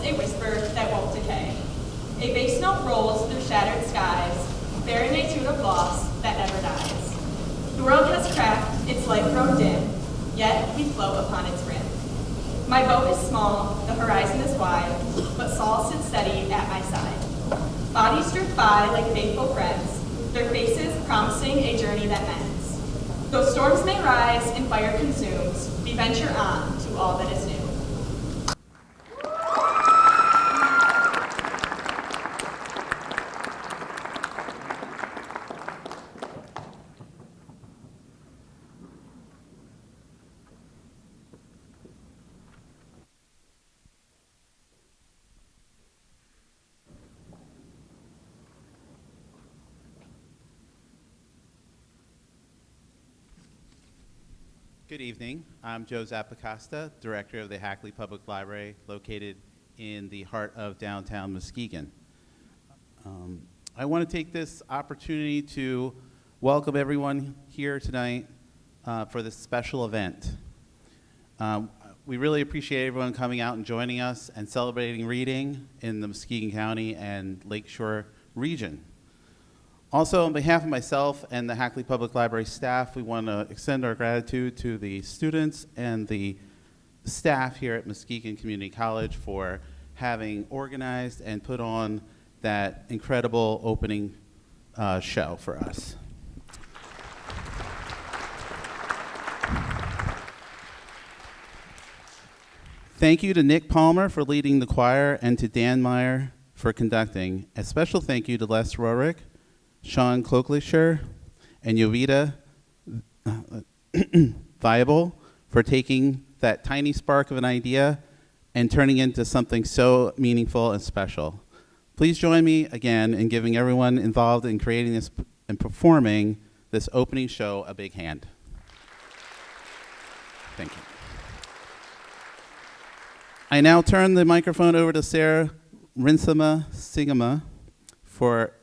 a whisper that won't decay. A bass note rolls through shattered skies, bearing a tune of loss that never dies. The world has cracked, its light grown dim, yet we float upon its rim. My boat is small, the horizon is wide, but Saul sits steady at my side. Bodies drift by like faithful friends, their faces promising a journey that mends. Though storms may rise and fire consumes, we venture on to all that is new. Good evening. I'm Joe Zappacosta, Director of the Hackley Public Library, located in the heart of downtown Muskegon. I want to take this opportunity to welcome everyone here tonight for this special event. We really appreciate everyone coming out and joining us and celebrating reading in the Muskegon County and Lakeshore region. Also, on behalf of myself and the Hackley Public Library staff, we want to extend our gratitude to the students and the staff here at Muskegon Community College for having organized and put on that incredible opening show for us. Thank you to Nick Palmer for leading the choir and to Dan Meyer for conducting. A special thank you to Les Rorick, Sean Kloklischer, and Jovita Viable for taking that tiny spark of an idea and turning into something so meaningful and special. Please join me again in giving everyone involved in creating this and performing this opening show a big hand. Thank you. I now turn the microphone over to Sarah Rinsema Sigama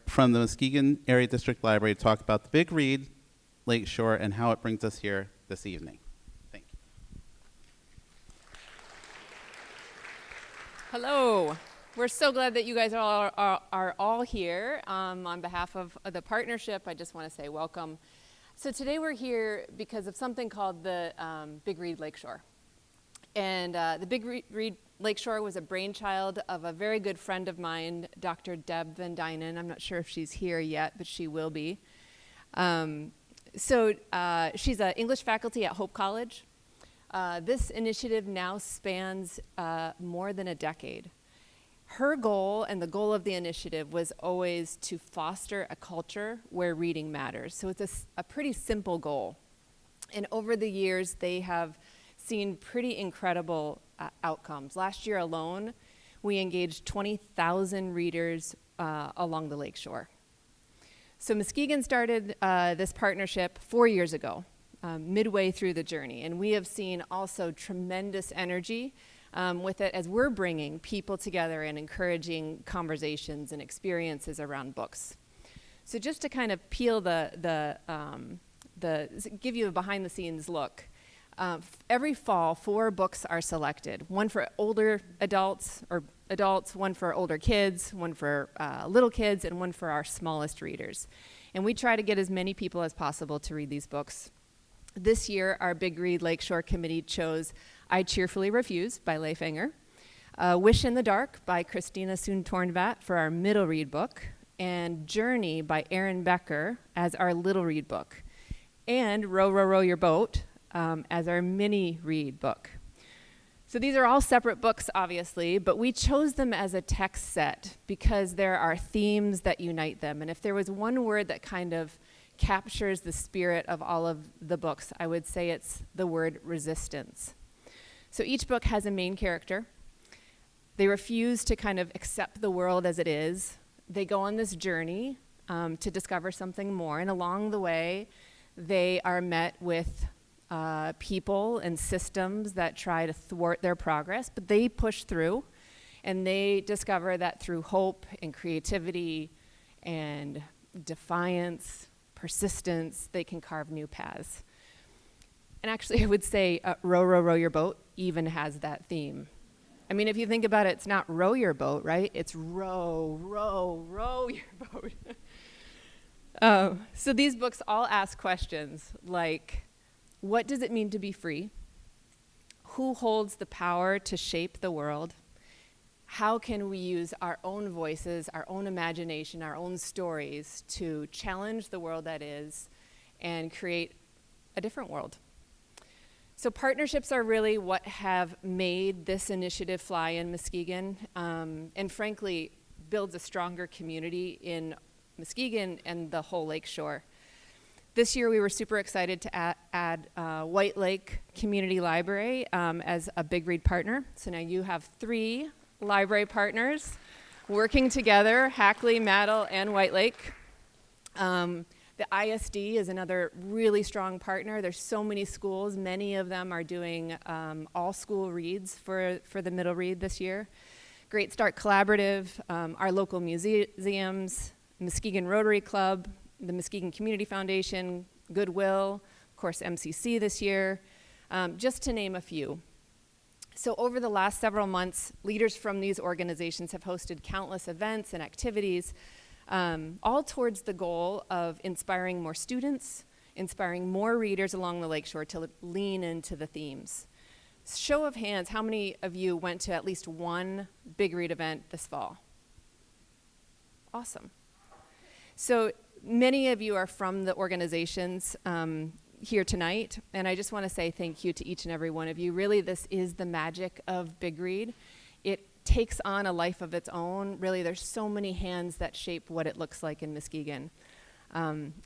from the Muskegon Area District Library to talk about the Big Read, Lakeshore, and how it brings us here this evening. Thank you. Hello. We're so glad that you guys are all here. On behalf of the partnership, I just want to say welcome. So today we're here because of something called the Big Read Lakeshore. And the Big Read Lakeshore was a brainchild of a very good friend of mine, Dr. Deb Van Dynen. I'm not sure if she's here yet, but she will be. She's an English faculty at Hope College. This initiative now spans more than a decade. Her goal and the goal of the initiative was always to foster a culture where reading matters. So it's a pretty simple goal. And over the years, they have seen pretty incredible outcomes. Last year alone, we engaged 20,000 readers along the lakeshore. So Muskegon started this partnership 4 years ago, midway through the journey, and we have seen also tremendous energy with it as we're bringing people together and encouraging conversations and experiences around books. So just to kind of peel give you a behind-the-scenes look. Every fall, 4 books are selected. One for older adults, one for older kids, one for little kids, and one for our smallest readers. And we try to get as many people as possible to read these books. This year, our Big Read Lakeshore Committee chose I Cheerfully Refuse by Leif Enger, Wish in the Dark by Christina Soon-Tornvat for our middle read book, and Journey by Erin Becker as our little read book, and Row, Row, Row Your Boat as our mini read book. So these are all separate books, obviously, but we chose them as a text set because there are themes that unite them. And if there was one word that kind of captures the spirit of all of the books, I would say it's the word resistance. So each book has a main character. They refuse to kind of accept the world as it is. They go on this journey to discover something more, and along the way, they are met with people and systems that try to thwart their progress, but they push through, and they discover that through hope and creativity and defiance, persistence, they can carve new paths. And actually, I would say Row, Row, Row Your Boat even has that theme. I mean, if you think about it, it's not row your boat, right? It's row, row, row your boat. So these books all ask questions like, what does it mean to be free? Who holds the power to shape the world? How can we use our own voices, our own imagination, our own stories to challenge the world that is and create a different world? So partnerships are really what have made this initiative fly in Muskegon, and frankly, builds a stronger community in Muskegon and the whole Lakeshore. This year we were super excited to add White Lake Community Library as a Big Read partner. So now you have 3 library partners working together, Hackley, Maddle, and White Lake. The ISD is another really strong partner. There's so many schools. Many of them are doing all school reads for the middle read this year. Great Start Collaborative, our local museums, Muskegon Rotary Club, the Muskegon Community Foundation, Goodwill, of course MCC this year, just to name a few. So over the last several months, leaders from these organizations have hosted countless events and activities, all towards the goal of inspiring more students, inspiring more readers along the Lakeshore to lean into the themes. Show of hands, how many of you went to at least one Big Read event this fall? Awesome. So many of you are from the organizations here tonight, and I just want to say thank you to each and every one of you. Really, this is the magic of Big Read. It takes on a life of its own. Really, there's so many hands that shape what it looks like in Muskegon.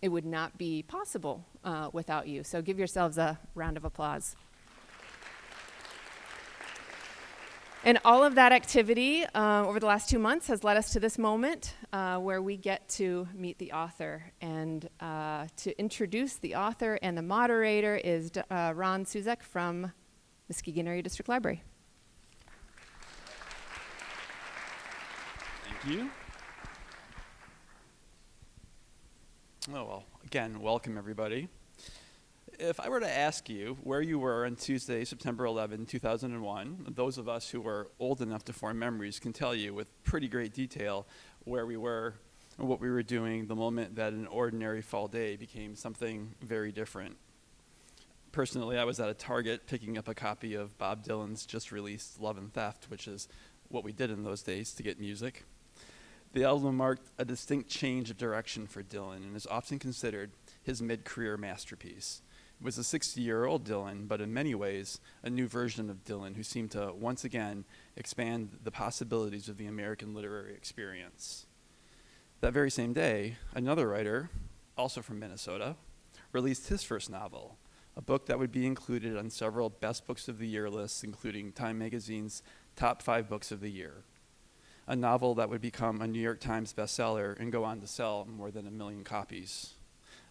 It would not be possible without you. So give yourselves a round of applause. And all of that activity over the last 2 months has led us to this moment where we get to meet the author. And to introduce the author and the moderator is Ron Suzek from Muskegon Area District Library. Thank you. Oh, well, again, welcome everybody. If I were to ask you where you were on Tuesday, September 11, 2001, those of us who were old enough to form memories can tell you with pretty great detail where we were and what we were doing the moment that an ordinary fall day became something very different. Personally, I was at a Target picking up a copy of Bob Dylan's just released Love and Theft, which is what we did in those days to get music. The album marked a distinct change of direction for Dylan and is often considered his mid-career masterpiece. It was a 60-year-old Dylan, but in many ways, a new version of Dylan who seemed to once again expand the possibilities of the American literary experience. That very same day, another writer, also from Minnesota, released his first novel, a book that would be included on several Best Books of the Year lists, including Time Magazine's Top 5 Books of the Year. A novel that would become a New York Times bestseller and go on to sell more than 1 million copies.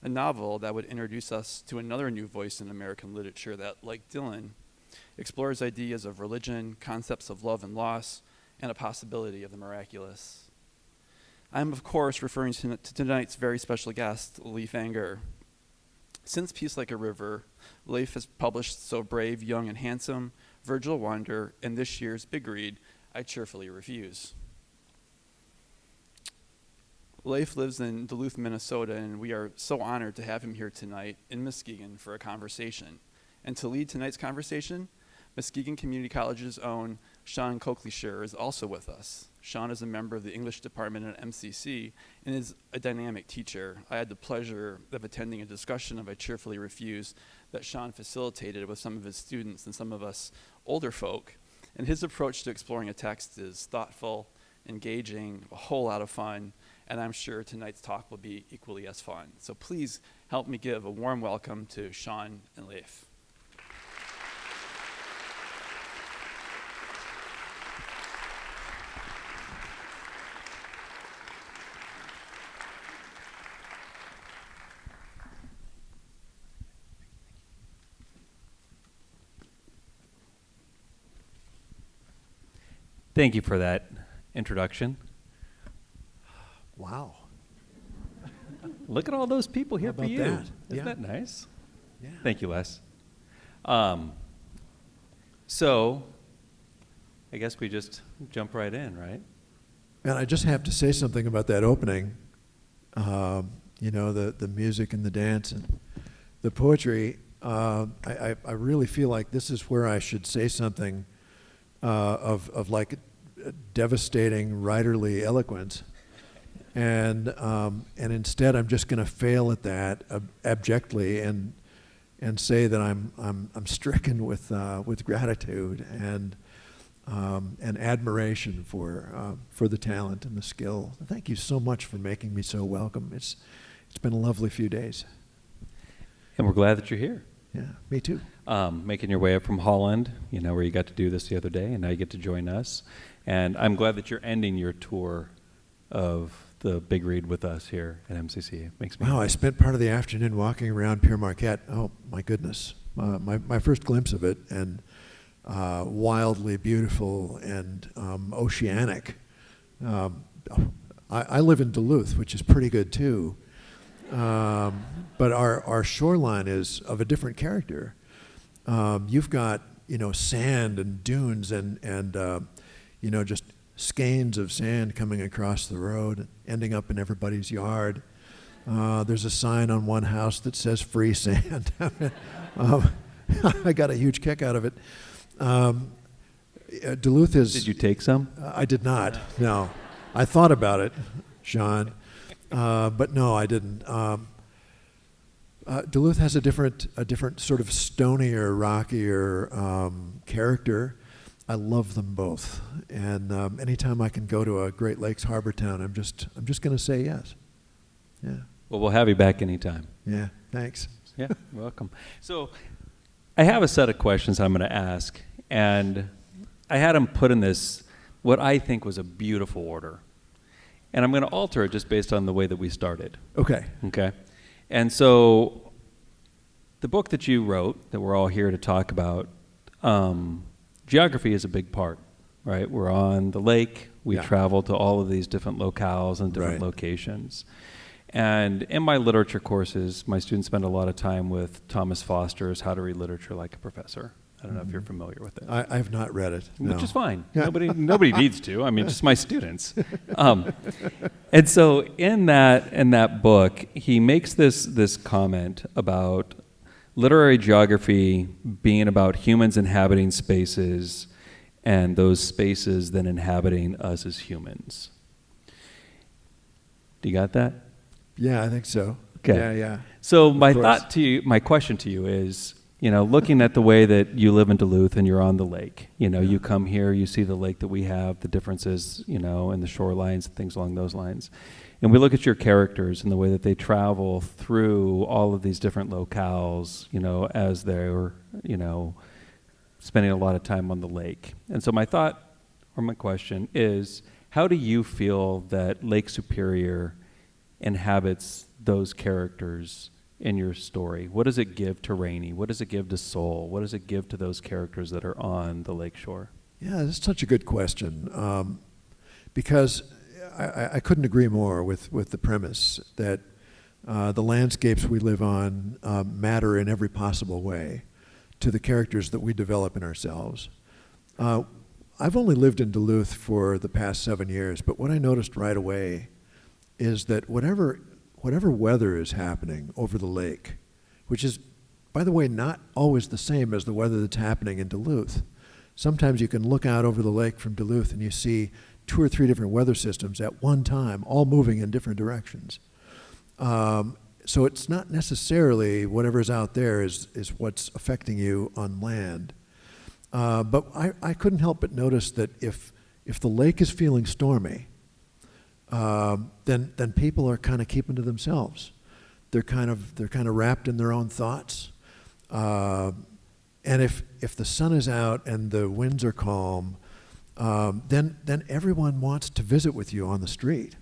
A novel that would introduce us to another new voice in American literature that, like Dylan, explores ideas of religion, concepts of love and loss, and a possibility of the miraculous. I'm, of course, referring to tonight's very special guest, Leif Enger. Since Peace Like a River, Leif has published So Brave, Young, and Handsome, Virgil Wander, and this year's Big Read, I Cheerfully Refuse. Leif lives in Duluth, Minnesota, and we are so honored to have him here tonight in Muskegon for a conversation. And to lead tonight's conversation, Muskegon Community College's own Sean Coakley-Scher is also with us. Sean is a member of the English department at MCC and is a dynamic teacher. I had the pleasure of attending a discussion of I Cheerfully Refuse that Sean facilitated with some of his students and some of us older folk. And his approach to exploring a text is thoughtful, engaging, a whole lot of fun, and I'm sure tonight's talk will be equally as fun. So please help me give a warm welcome to Sean and Leif. Thank you for that introduction. Wow. Look at all those people here How for about you. that? Isn't Yeah. that nice? Yeah. Thank you, Les. So, I guess we just jump right in, right? And I just have to say something about that opening. You know, the music and the dance and the poetry. I really feel like this is where I should say something of like devastating writerly eloquence, and instead I'm just going to fail at that abjectly and say that I'm stricken with gratitude and admiration for the talent and the skill. Thank you so much for making me so welcome. It's been a lovely few days. And we're glad that you're here. Yeah, me too. Making your way up from Holland, you know, where you got to do this the other day, and now you get to join us. And I'm glad that you're ending your tour of the big read with us here at MCC. It makes me Wow, I happy. spent part of the afternoon walking around Pierre Marquette. Oh, my goodness. My first glimpse of it, and wildly beautiful and oceanic. I live in Duluth, which is pretty good too. But our shoreline is of a different character. You've got, you know, sand and dunes and you know, just skeins of sand coming across the road, ending up in everybody's yard. There's a sign on one house that says free sand. I got a huge kick out of it. Duluth is... Did you take some? I did not, no. I thought about it, Sean, but no, I didn't. Duluth has a different sort of stonier, rockier character. I love them both, and anytime I can go to a Great Lakes harbor town, I'm just going to say yes. Yeah. Well, we'll have you back anytime. Yeah. Thanks. Yeah, welcome. So I have a set of questions I'm going to ask, and I had them put in this, what I think was a beautiful order. And I'm going to alter it just based on the way that we started. Okay. Okay. And so the book that you wrote, that we're all here to talk about, geography is a big part, right? We're on the lake. We travel to all of these different locales and different locations. And in my literature courses, my students spend a lot of time with Thomas Foster's How to Read Literature Like a Professor. I don't know if you're familiar with it. I have not read it. No. Which is fine. Yeah. Nobody needs to. I mean, just my students. And so in that book, he makes this comment about literary geography being about humans inhabiting spaces and those spaces then inhabiting us as humans. Do you got that? Yeah, I think so. Okay. Yeah. So Of my course. my question to you is, you know, looking at the way that you live in Duluth and you're on the lake, you know, you come here, you see the lake that we have, the differences, you know, and the shorelines, things along those lines. And we look at your characters and the way that they travel through all of these different locales, you know, as they're, you know, spending a lot of time on the lake. And so my thought, or my question is, how do you feel that Lake Superior inhabits those characters in your story? What does it give to Rainey? What does it give to Soul? What does it give to those characters that are on the lakeshore? Yeah, that's such a good question, because I couldn't agree more with the premise that the landscapes we live on matter in every possible way to the characters that we develop in ourselves. I've only lived in Duluth for the past 7 years, but what I noticed right away is that whatever weather is happening over the lake, which is, by the way, not always the same as the weather that's happening in Duluth. Sometimes you can look out over the lake from Duluth and you see 2 or 3 different weather systems at one time, all moving in different directions. So it's not necessarily whatever's out there is what's affecting you on land. But I couldn't help but notice that if the lake is feeling stormy, then people are kind of keeping to themselves. They're kind of wrapped in their own thoughts. And if the sun is out and the winds are calm, then everyone wants to visit with you on the street,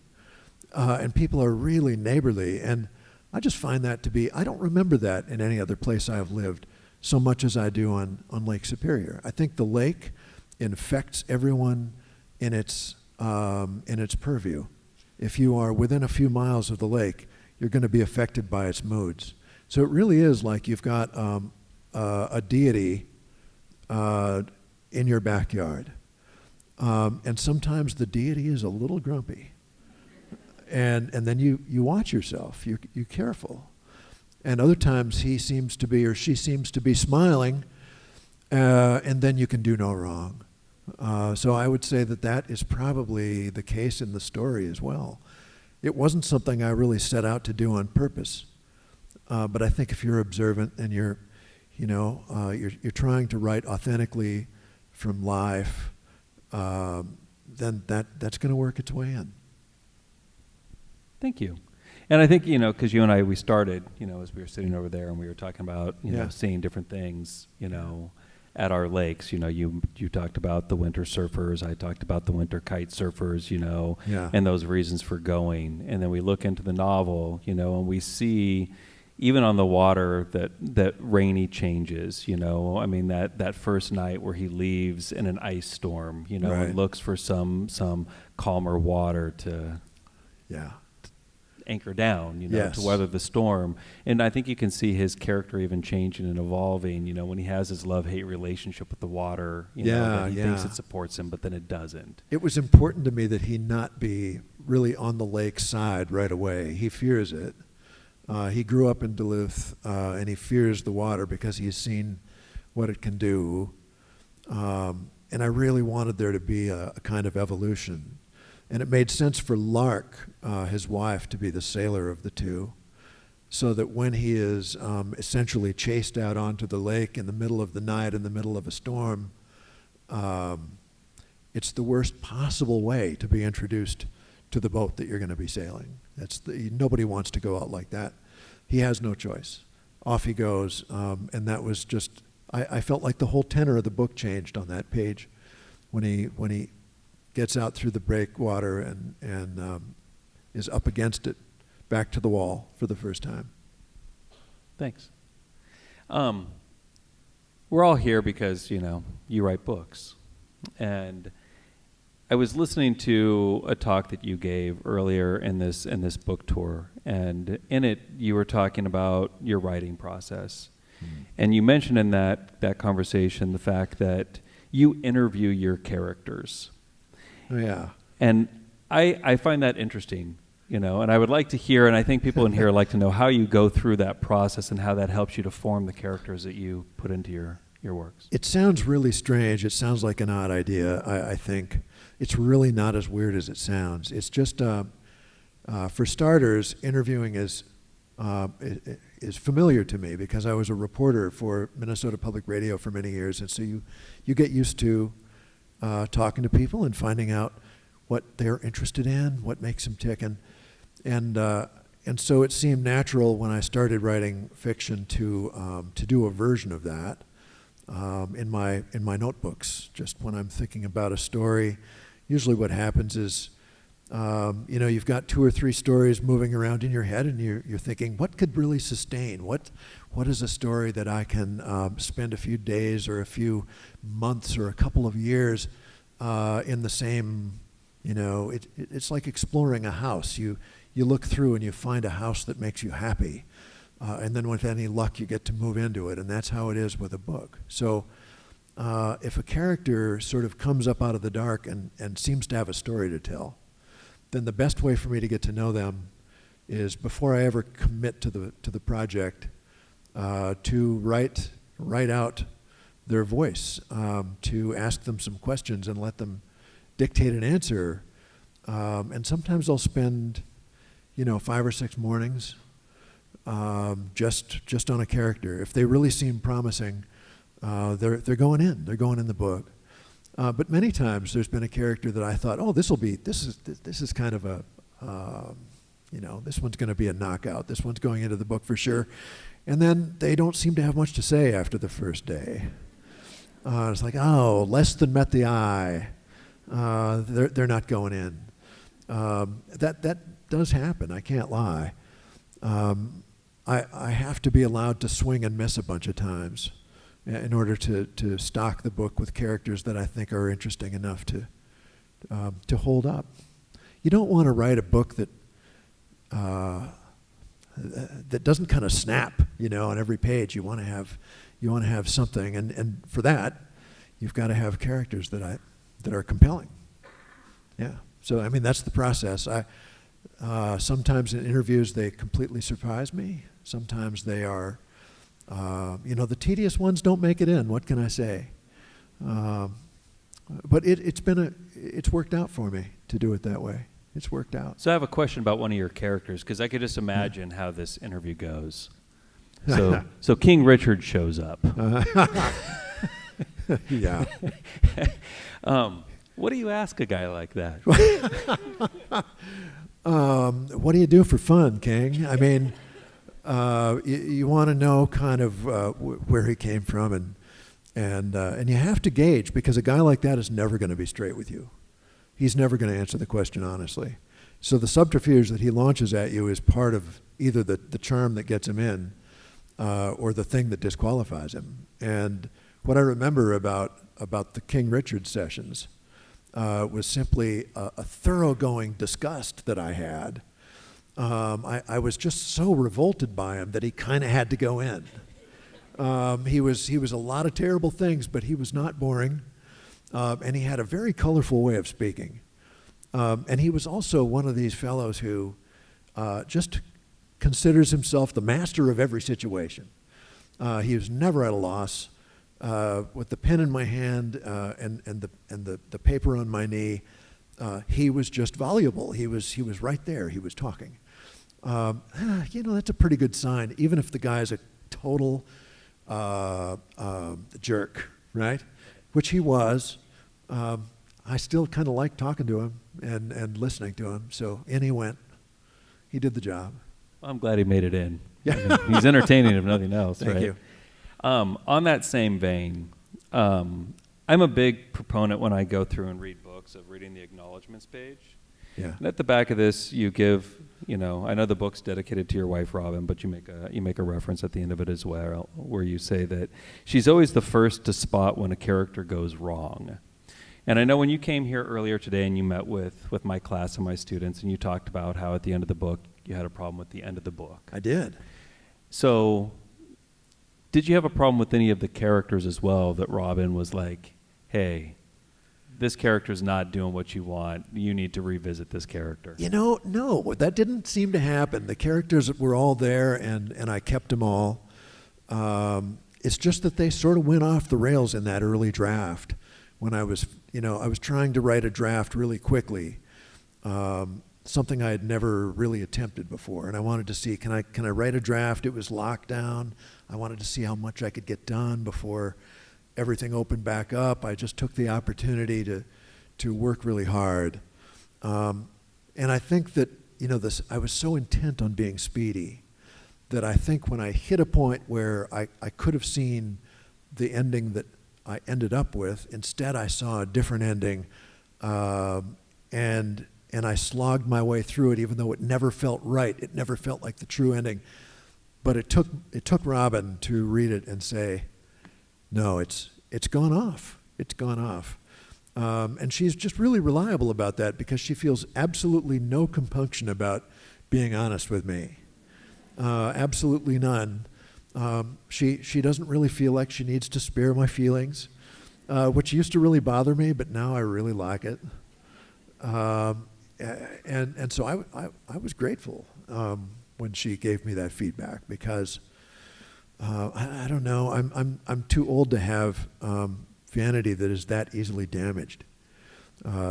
and people are really neighborly. And I just find that to be, I don't remember that in any other place I have lived so much as I do on Lake Superior. I think the lake infects everyone in its purview. If you are within a few miles of the lake, you're going to be affected by its moods. So it really is like you've got a deity in your backyard. And sometimes the deity is a little grumpy. And then you watch yourself, you're careful. And other times he seems to be, or she seems to be smiling, and then you can do no wrong. So I would say that is probably the case in the story as well. It wasn't something I really set out to do on purpose. But I think if you're observant and you're trying to write authentically from life, then that's going to work its way in. Thank you. And I think, because you and I, we started, as we were sitting over there and we were talking about, seeing different things, at our lakes. You talked about the winter surfers. I talked about the winter kite surfers, and those reasons for going. And then we look into the novel, and we see, even on the water, that Rainey changes, I mean, that first night where he leaves in an ice storm, Right. and looks for some calmer water to anchor down, Yes. to weather the storm. And I think you can see his character even changing and evolving, when he has his love-hate relationship with the water, that he thinks it supports him, but then it doesn't. It was important to me that he not be really on the lake side right away. He fears it. He grew up in Duluth, and he fears the water because he's seen what it can do. And I really wanted there to be a kind of evolution. And it made sense for Lark, his wife, to be the sailor of the two, so that when he is essentially chased out onto the lake in the middle of the night, in the middle of a storm, it's the worst possible way to be introduced to the boat that you're going to be sailing. Nobody wants to go out like that. He has no choice. Off he goes, and that was just, I felt like the whole tenor of the book changed on that page when he gets out through the breakwater and is up against it, back to the wall for the first time. Thanks. We're all here because, you write books. And I was listening to a talk that you gave earlier in this book tour, and in it you were talking about your writing process. And you mentioned in that conversation the fact that you interview your characters. Oh, yeah. And I find that interesting, and I would like to hear, and I think people in here like to know how you go through that process and how that helps you to form the characters that you put into your works. It sounds really strange. It sounds like an odd idea, I think. It's really not as weird as it sounds. It's just, for starters, interviewing is familiar to me because I was a reporter for Minnesota Public Radio for many years, and so you get used to talking to people and finding out what they're interested in, what makes them tick, and so it seemed natural when I started writing fiction to do a version of that in my notebooks. Just when I'm thinking about a story, usually what happens is, you've got 2 or 3 stories moving around in your head, and you're thinking, what could really sustain? What is a story that I can spend a few days or a few months or a couple of years in the same, it's like exploring a house. You look through and you find a house that makes you happy. And then with any luck, you get to move into it, and that's how it is with a book. So if a character sort of comes up out of the dark and seems to have a story to tell, then the best way for me to get to know them is, before I ever commit to the project, to write out their voice, to ask them some questions and let them dictate an answer. And sometimes I'll spend, 5 or 6 mornings just on a character. If they really seem promising, they're going in. They're going in the book. But many times there's been a character that I thought, this is kind of a, this one's going to be a knockout. This one's going into the book for sure. And then they don't seem to have much to say after the first day. It's like, less than met the eye. They're not going in. That does happen. I can't lie. I have to be allowed to swing and miss a bunch of times in order to stock the book with characters that I think are interesting enough to hold up. You don't want to write a book that doesn't kind of snap, on every page. You want to have something, and for that, you've got to have characters that that are compelling. Yeah. So I mean, that's the process. Sometimes in interviews they completely surprise me. Sometimes they are, the tedious ones don't make it in. What can I say? But it's worked out for me to do it that way. It's worked out. So I have a question about one of your characters, because I could just imagine how this interview goes. So King Richard shows up. Yeah. What do you ask a guy like that? What do you do for fun, King? I mean, you want to know kind of where he came from, and you have to gauge, because a guy like that is never going to be straight with you. He's never going to answer the question honestly. So the subterfuge that he launches at you is part of either the charm that gets him in, or the thing that disqualifies him. And what I remember about the King Richard sessions was simply a thoroughgoing disgust that I had. I was just so revolted by him that he kind of had to go in. He was a lot of terrible things, but he was not boring, and he had a very colorful way of speaking. And he was also one of these fellows who just considers himself the master of every situation. He was never at a loss. With the pen in my hand and the paper on my knee, he was just voluble. He was right there. He was talking. That's a pretty good sign, even if the guy's a total jerk, right? Which he was. I still kind of liked talking to him and listening to him. So in he went. He did the job. Well, I'm glad he made it in. Yeah. I mean, he's entertaining if nothing else, Thank right? you. On that same vein, I'm a big proponent when I go through and read books of reading the acknowledgments page. Yeah. And at the back of this, you give, I know the book's dedicated to your wife, Robin, but you make a reference at the end of it as well, where you say that she's always the first to spot when a character goes wrong. And I know when you came here earlier today and you met with my class and my students, and you talked about how at the end of the book you had a problem with the end of the book. I did. So did you have a problem with any of the characters as well, that Robin was like, hey, this character's not doing what you want. You need to revisit this character? No, that didn't seem to happen. The characters were all there, and I kept them all. It's just that they sort of went off the rails in that early draft when I was trying to write a draft really quickly, something I had never really attempted before. And I wanted to see, can I write a draft? It was locked down. I wanted to see how much I could get done before everything opened back up. I just took the opportunity to work really hard. And I think that, I was so intent on being speedy that I think when I hit a point where I could have seen the ending that I ended up with, instead I saw a different ending, and I slogged my way through it, even though it never felt right. It never felt like the true ending. But it took Robin to read it and say, no, it's gone off. It's gone off. And she's just really reliable about that, because she feels absolutely no compunction about being honest with me. Absolutely none. She doesn't really feel like she needs to spare my feelings, which used to really bother me, but now I really like it. And so I was grateful when she gave me that feedback, because I don't know, I'm too old to have vanity that is that easily damaged.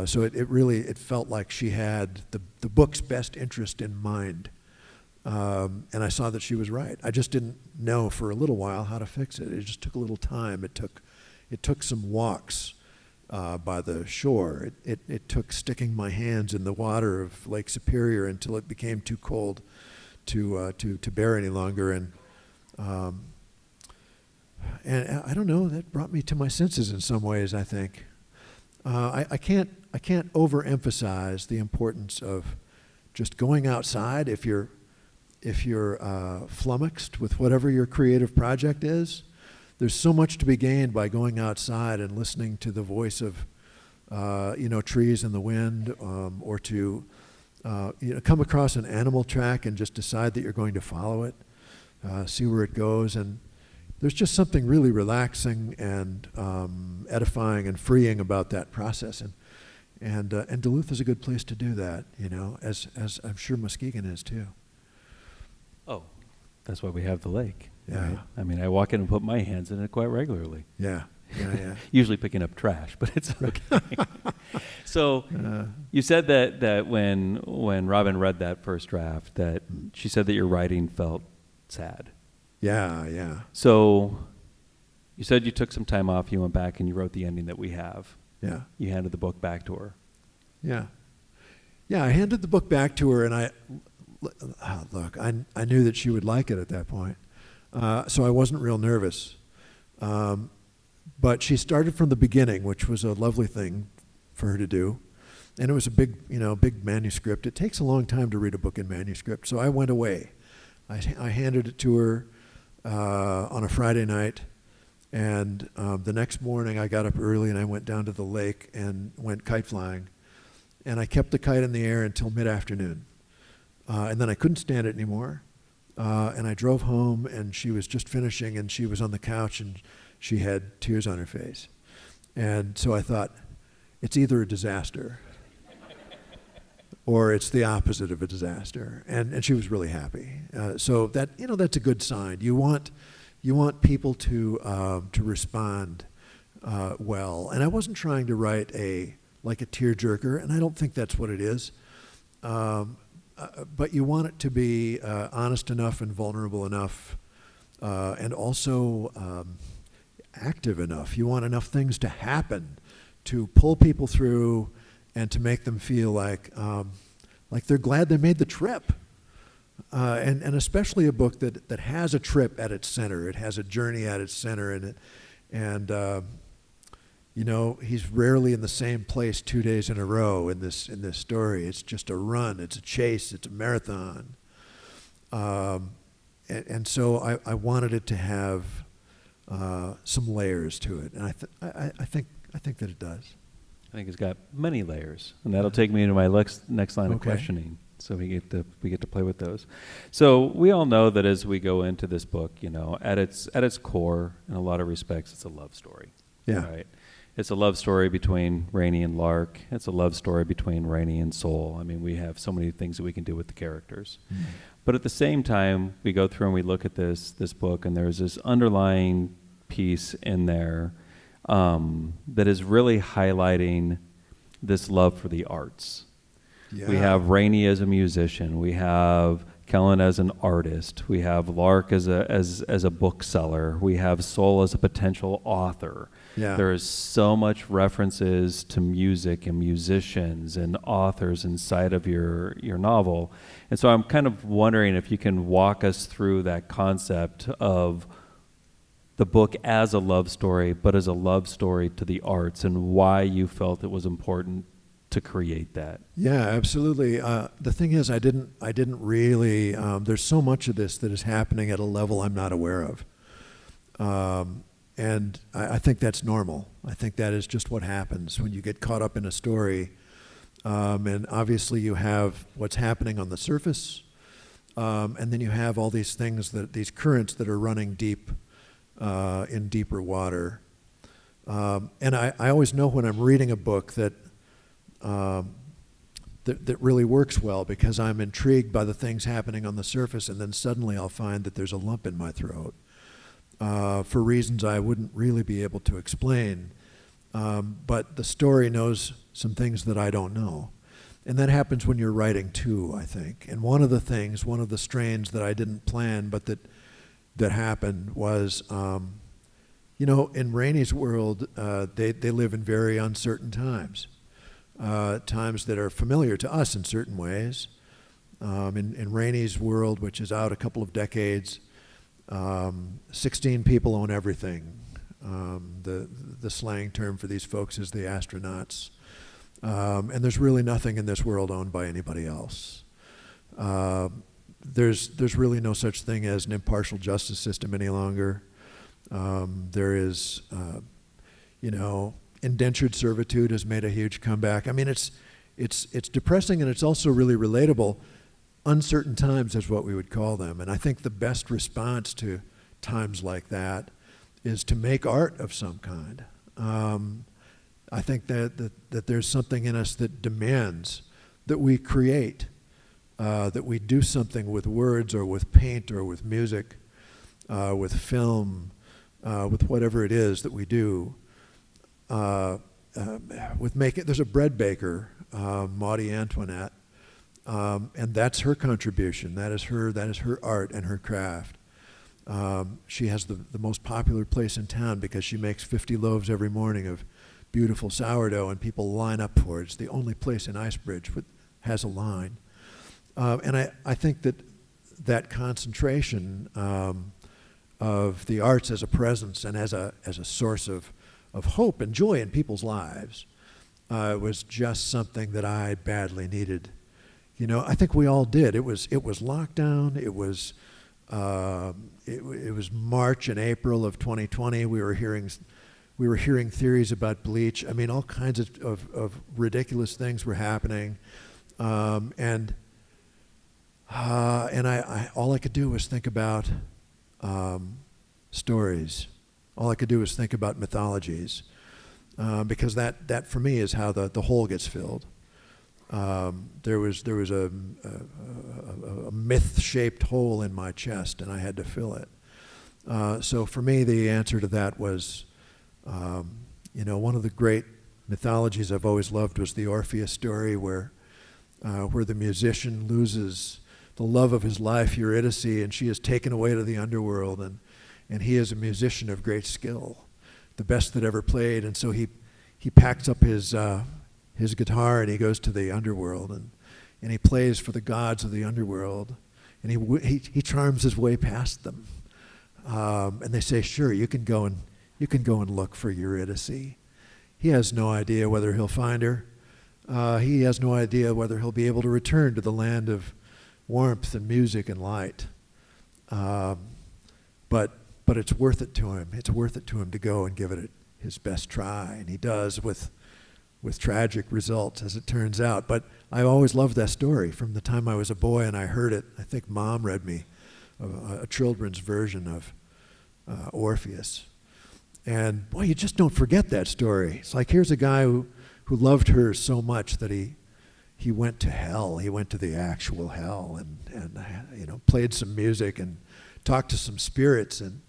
So it felt like she had the book's best interest in mind. And I saw that she was right. I just didn't know for a little while how to fix it. It just took a little time. It took some walks by the shore. It took sticking my hands in the water of Lake Superior until it became too cold to bear any longer. And I don't know, that brought me to my senses in some ways, I think. I can't overemphasize the importance of just going outside if you're flummoxed with whatever your creative project is. There's so much to be gained by going outside and listening to the voice of trees in the wind, or to come across an animal track and just decide that you're going to follow it, see where it goes. And there's just something really relaxing and edifying and freeing about that process. And Duluth is a good place to do that, you know, as I'm sure Muskegon is too. Oh, that's why we have the lake. Yeah. Right? I mean, I walk in and put my hands in it quite regularly. Yeah. Yeah. Usually picking up trash, but it's okay. So you said that when Robin read that first draft, that she said that your writing felt sad. Yeah. So you said you took some time off, you went back and you wrote the ending that we have. Yeah. You handed the book back to her. Yeah. I handed the book back to her, and I knew that she would like it at that point, so I wasn't real nervous. But she started from the beginning, which was a lovely thing for her to do, and it was a big manuscript. It takes a long time to read a book in manuscript, so I went away. I handed it to her on a Friday night. And the next morning I got up early and I went down to the lake and went kite flying. And I kept the kite in the air until mid-afternoon. And then I couldn't stand it anymore. And I drove home and she was just finishing and she was on the couch and she had tears on her face. And so I thought, it's either a disaster or it's the opposite of a disaster. And she was really happy. So that's a good sign. You want people to respond well. And I wasn't trying to write like a tearjerker, and I don't think that's what it is. But you want it to be honest enough and vulnerable enough, and also active enough. You want enough things to happen to pull people through and to make them feel like they're glad they made the trip. And especially a book that has a trip at its center. It has a journey at its center, and he's rarely in the same place 2 days in a row in this story. It's just a run. It's a chase. It's a marathon. And so I wanted it to have some layers to it, and I think that it does. I think it's got many layers, and that'll take me into my next line of questioning. So we get to play with those. So we all know that as we go into this book, at its core, in a lot of respects, it's a love story. Yeah. Right. It's a love story between Rainey and Lark. It's a love story between Rainey and Soul. I mean, we have so many things that we can do with the characters. Mm-hmm. But at the same time, we go through and we look at this book, and there's this underlying piece in there that is really highlighting this love for the arts. Yeah. We have Rainey as a musician. We have Kellen as an artist. We have Lark as a bookseller. We have Soul as a potential author. Yeah. There is so much references to music and musicians and authors inside of your novel. And so I'm kind of wondering if you can walk us through that concept of the book as a love story, but as a love story to the arts, and why you felt it was important to create that. Yeah, absolutely. The thing is, I didn't really. There's so much of this that is happening at a level I'm not aware of, and I think that's normal. I think that is just what happens when you get caught up in a story, and obviously you have what's happening on the surface, and then you have all these things these currents that are running deep in deeper water, and I always know when I'm reading a book that really works well, because I'm intrigued by the things happening on the surface, and then suddenly I'll find that there's a lump in my throat for reasons I wouldn't really be able to explain. But the story knows some things that I don't know. And that happens when you're writing too, I think. And one of the strains that I didn't plan but that happened was, in Rainey's world, they live in very uncertain times. Times that are familiar to us in certain ways. In Rainey's world, which is out a couple of decades, 16 people own everything. The slang term for these folks is the astronauts. And there's really nothing in this world owned by anybody else. There's really no such thing as an impartial justice system any longer. There is, indentured servitude has made a huge comeback. I mean, it's depressing, and it's also really relatable. Uncertain times is what we would call them, and I think the best response to times like that is to make art of some kind. I think that there's something in us that demands that we create, that we do something with words or with paint or with music, with film, with whatever it is that we do. With making, there's a bread baker, Maudie Antoinette, and that's her contribution. That is her art and her craft. She has the most popular place in town because she makes 50 loaves every morning of beautiful sourdough, and people line up for it. It's the only place in Icebridge that has a line. And I think that concentration of the arts as a presence and as a source of hope and joy in people's lives was just something that I badly needed. You know, I think we all did. It was lockdown. It was March and April of 2020. We were hearing theories about bleach. I mean, all kinds of ridiculous things were happening, and I all I could do was think about stories. All I could do was think about mythologies, because that for me is how the hole gets filled. There was a myth-shaped hole in my chest, and I had to fill it. So for me, the answer to that was, one of the great mythologies I've always loved was the Orpheus story, where the musician loses the love of his life, Eurydice, and she is taken away to the underworld, and he is a musician of great skill, the best that ever played, and so he packs up his guitar and he goes to the underworld and he plays for the gods of the underworld, and he charms his way past them, and they say, sure, you can go and look for Eurydice. He has no idea whether he'll find her. He has no idea whether he'll be able to return to the land of warmth and music and light. But it's worth it to him. It's worth it to him to go and give it his best try, and he does with tragic results, as it turns out. But I always loved that story from the time I was a boy, and I heard it. I think Mom read me a children's version of Orpheus. And boy, you just don't forget that story. It's like, here's a guy who loved her so much that he went to hell. He went to the actual hell, and played some music and talked to some spirits and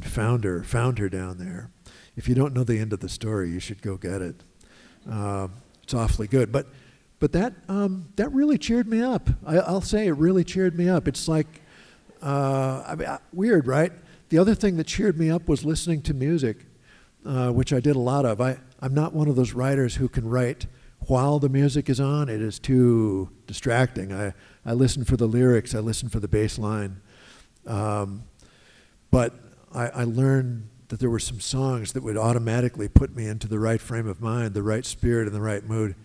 found her down there. If you don't know the end of the story, you should go get it. It's awfully good. But that really cheered me up. I'll say it really cheered me up. It's like, weird, right? The other thing that cheered me up was listening to music, which I did a lot of. I'm not one of those writers who can write while the music is on. It is too distracting. I listen for the lyrics. I listen for the bass line. But I learned that there were some songs that would automatically put me into the right frame of mind, the right spirit, and the right mood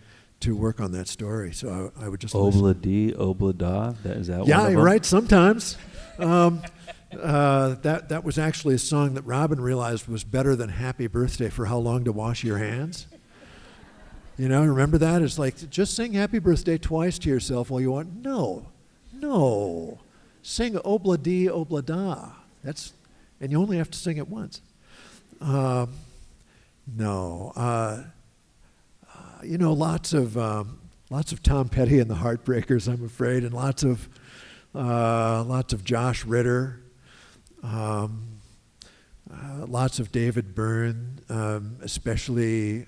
to work on that story. So I would just Obla di, obla da. Is that one yeah, of them? right. Sometimes. That was actually a song that Robin realized was better than Happy Birthday for How Long to Wash Your Hands. Remember that? It's like, just sing Happy Birthday twice to yourself while you want. No. Sing Obla di, obla da. And you only have to sing it once. No. Lots of Tom Petty and the Heartbreakers, I'm afraid, and lots of Josh Ritter, lots of David Byrne, especially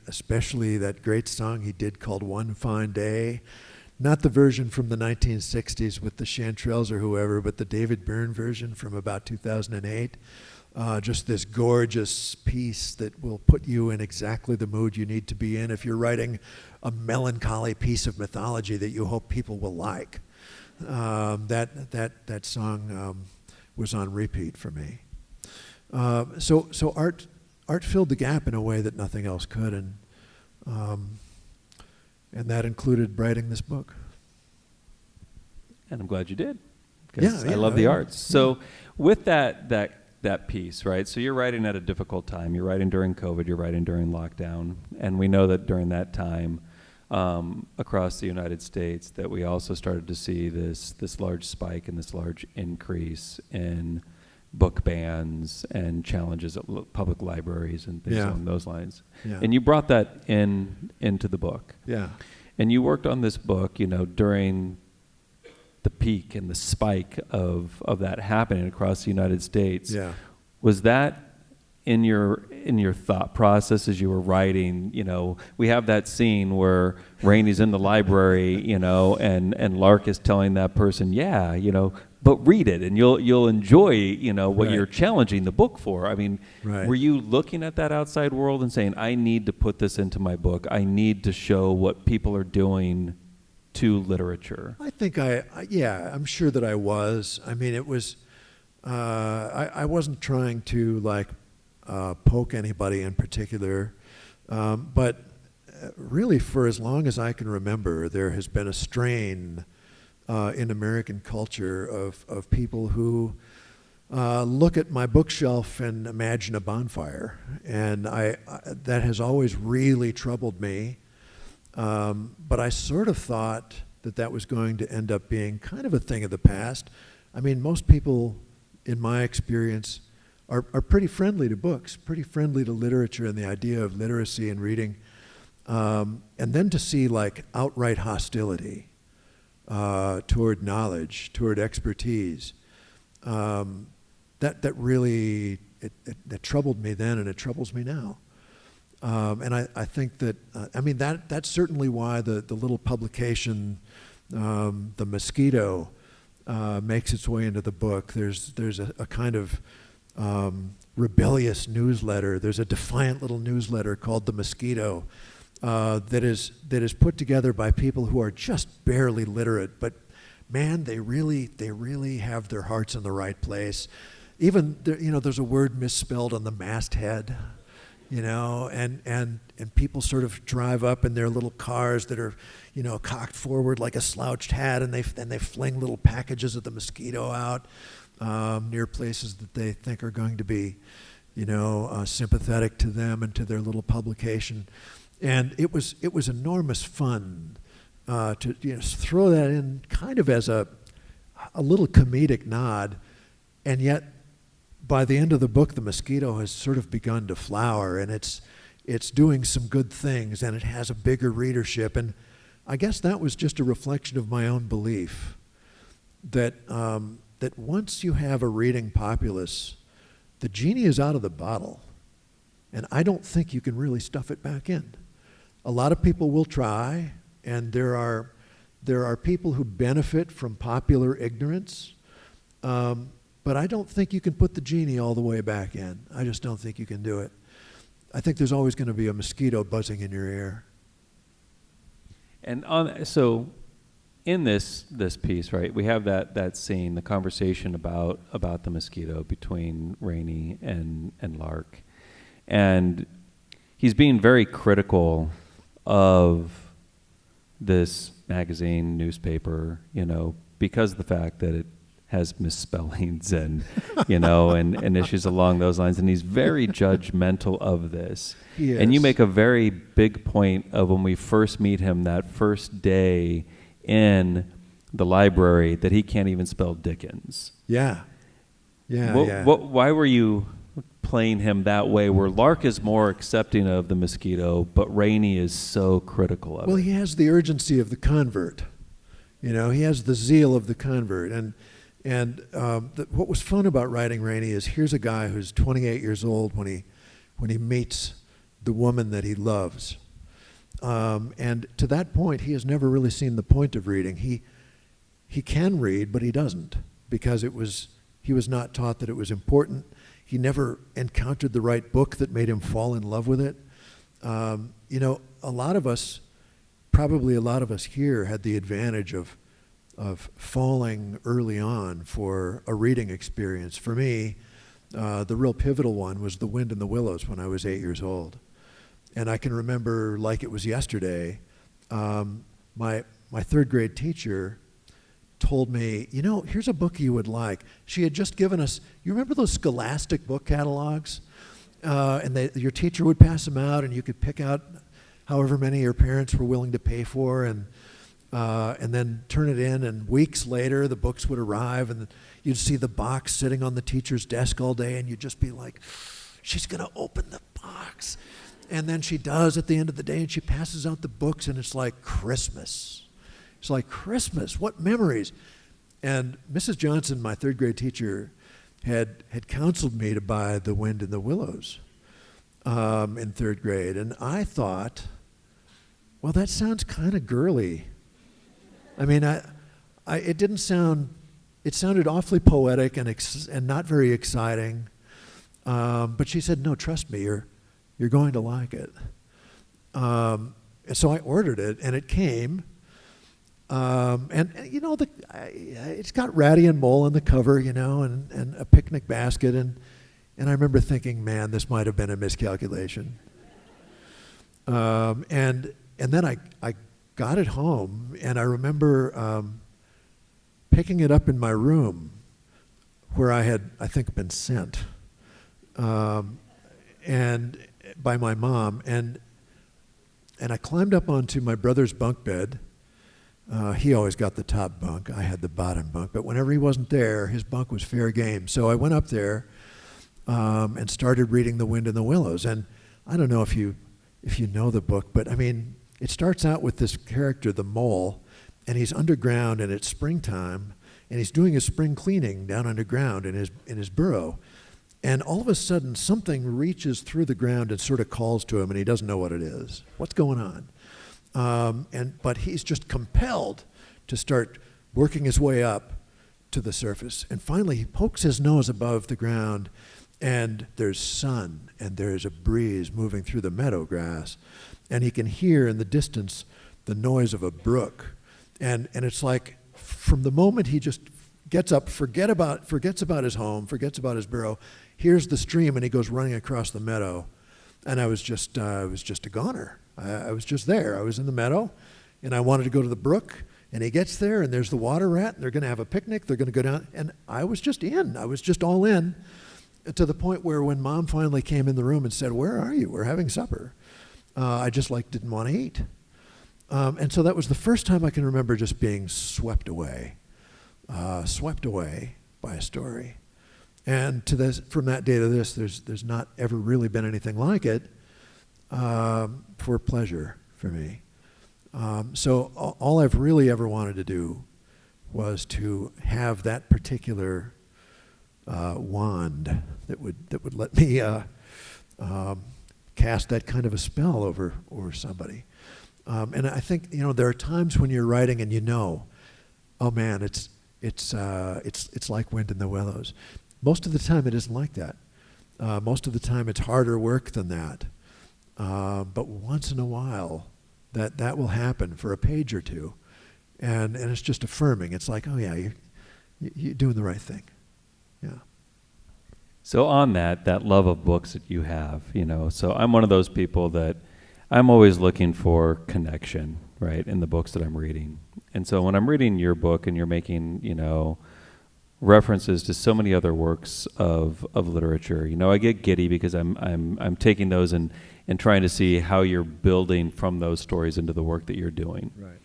that great song he did called One Fine Day. Not the version from the 1960s with the Chanterelles or whoever, but the David Byrne version from about 2008. Just this gorgeous piece that will put you in exactly the mood you need to be in if you're writing a melancholy piece of mythology that you hope people will like. That song was on repeat for me. So art filled the gap in a way that nothing else could, and that included writing this book. And I'm glad you did, because Yeah, I love the arts. So with that piece, right? So you're writing at a difficult time. You're writing during COVID. You're writing during lockdown, and we know that during that time, across the United States, that we also started to see this large spike and this large increase in book bans and challenges at public libraries and things Yeah. along those lines. Yeah. And you brought that into the book. Yeah. And you worked on this book, during the peak and the spike of that happening across the United States. Yeah. Was that in your thought process as you were writing? We have that scene where Rainey's in the library, and Lark is telling that person, but read it and you'll enjoy, what Right. you're challenging the book for. I mean, Right. were you looking at that outside world and saying, I need to put this into my book. I need to show what people are doing to literature? I think I'm sure that I was. I mean, it was, I wasn't trying to poke anybody in particular, but really for as long as I can remember, there has been a strain in American culture of people who look at my bookshelf and imagine a bonfire, and that has always really troubled me. But I sort of thought that was going to end up being kind of a thing of the past. I mean, most people, in my experience, are pretty friendly to books, pretty friendly to literature and the idea of literacy and reading. And then to see outright hostility toward knowledge, toward expertise, that really, it troubled me then and it troubles me now. And I think that, that's certainly why the little publication, The Mosquito, makes its way into the book. There's a kind of rebellious newsletter. There's a defiant little newsletter called The Mosquito that is put together by people who are just barely literate, but man, they really have their hearts in the right place. Even there's a word misspelled on the masthead. And people sort of drive up in their little cars that are, cocked forward like a slouched hat, and they fling little packages of The Mosquito out near places that they think are going to be, sympathetic to them and to their little publication. And it was enormous fun to throw that in kind of as a little comedic nod, and yet by the end of the book, The Mosquito has sort of begun to flower, and it's doing some good things, and it has a bigger readership. And I guess that was just a reflection of my own belief that once you have a reading populace, the genie is out of the bottle, and I don't think you can really stuff it back in. A lot of people will try, and there are people who benefit from popular ignorance. But I don't think you can put the genie all the way back in. I just don't think you can do it. I think there's always going to be a mosquito buzzing in your ear. And so in this piece, right, we have that scene, the conversation about the mosquito between Rainey and Lark. And he's being very critical of this magazine, newspaper, because of the fact that it has misspellings and, and issues along those lines. And he's very judgmental of this. He is. And you make a very big point of when we first meet him that first day in the library that he can't even spell Dickens. Yeah. Yeah. Why were you playing him that way, where Lark is more accepting of the mosquito, but Rainey is so critical of it? Well, he has the urgency of the convert. He has the zeal of the convert. And what was fun about writing Rainey is here's a guy who's 28 years old when he meets the woman that he loves. And to that point, he has never really seen the point of reading. He can read, but he doesn't, because he was not taught that it was important. He never encountered the right book that made him fall in love with it. Probably a lot of us here had the advantage of falling early on for a reading experience. For me, the real pivotal one was The Wind in the Willows when I was 8 years old. And I can remember like it was yesterday, my third grade teacher told me, here's a book you would like. She had just given us, you remember those Scholastic book catalogs? And your teacher would pass them out, and you could pick out however many your parents were willing to pay for, and then turn it in, and weeks later the books would arrive, and you'd see the box sitting on the teacher's desk all day, and you'd just be like, she's going to open the box. And then she does at the end of the day, and she passes out the books, and it's like Christmas. It's like Christmas. What memories. And Mrs. Johnson, my third grade teacher, had counseled me to buy The Wind in the Willows in third grade. And I thought, well, that sounds kind of girly. I mean, it didn't sound, it sounded awfully poetic and not very exciting. But she said, no, trust me, you're going to like it. And so I ordered it, and it came. And you know, it's got Ratty and Mole on the cover, you know, and a picnic basket. And I remember thinking, man, this might have been a miscalculation. And then I got it home, and I remember picking it up in my room where I had, I think, been sent. And by my mom, and I climbed up onto my brother's bunk bed. He always got the top bunk. I had the bottom bunk. But whenever he wasn't there, his bunk was fair game. So I went up there and started reading The Wind in the Willows. And I don't know if you know the book, but I mean, it starts out with this character, the mole, and he's underground, and it's springtime, and he's doing his spring cleaning down underground in his burrow. And all of a sudden, something reaches through the ground and sort of calls to him, and he doesn't know what it is. What's going on? But he's just compelled to start working his way up to the surface. And finally, he pokes his nose above the ground, and there's sun, and there's a breeze moving through the meadow grass, and he can hear in the distance the noise of a brook. And it's like, from the moment he just gets up, forgets about his home, forgets about his burrow, hears the stream, and he goes running across the meadow. And I was just a goner. I was just there. I was in the meadow, and I wanted to go to the brook, and he gets there, and there's the water rat, and they're going to have a picnic. They're going to go down, and I was just in. I was just all in, to the point where when Mom finally came in the room and said, "Where are you? We're having supper," I just didn't want to eat. And so that was the first time I can remember just being swept away by a story. And from that day to this, there's not ever really been anything like it for pleasure for me. So all I've really ever wanted to do was to have that particular wand that would let me cast that kind of a spell over somebody. And I think, you know, there are times when you're writing and you know, oh man, it's like Wind in the Willows. Most of the time it isn't like that. Most of the time it's harder work than that. But once in a while, that will happen for a page or two, and it's just affirming. It's like, oh yeah, you're doing the right thing. Yeah. So on that love of books that you have, you know, so I'm one of those people that I'm always looking for connection, right, in the books that I'm reading. And so when I'm reading your book and you're making, you know, references to so many other works of literature, you know, I get giddy because I'm taking those and trying to see how you're building from those stories into the work that you're doing. Right.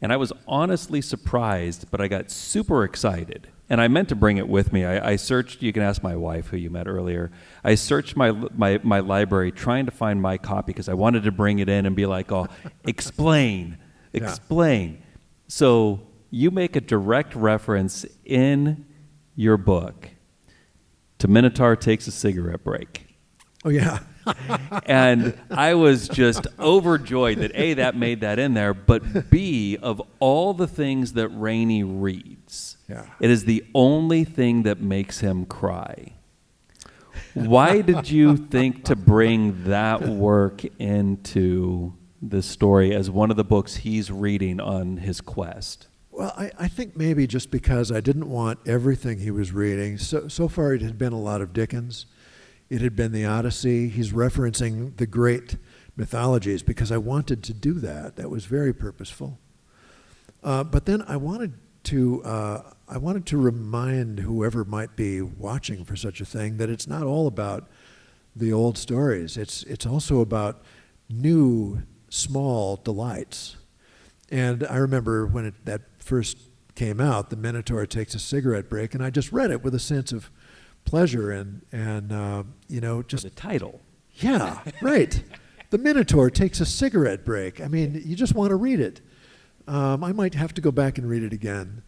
And I was honestly surprised, but I got super excited. And I meant to bring it with me. I searched, you can ask my wife who you met earlier. I searched my library trying to find my copy because I wanted to bring it in and be like, oh, explain. So you make a direct reference in your book to Minotaur Takes a Cigarette Break. Oh, yeah. And I was just overjoyed that A, that made that in there, but B, of all the things that Rainey reads, yeah, it is the only thing that makes him cry. Why did you think to bring that work into the story as one of the books he's reading on his quest? Well, I think maybe just because I didn't want everything he was reading. So far it had been a lot of Dickens. It had been the Odyssey. He's referencing the great mythologies because I wanted to do that. That was very purposeful. But then I wanted to remind whoever might be watching for such a thing that it's not all about the old stories. It's also about new small delights. And I remember when that first came out, The Minotaur Takes a Cigarette Break, and I just read it with a sense of pleasure and just The title. yeah, right. The Minotaur Takes a Cigarette Break. I mean, you just want to read it. I might have to go back and read it again.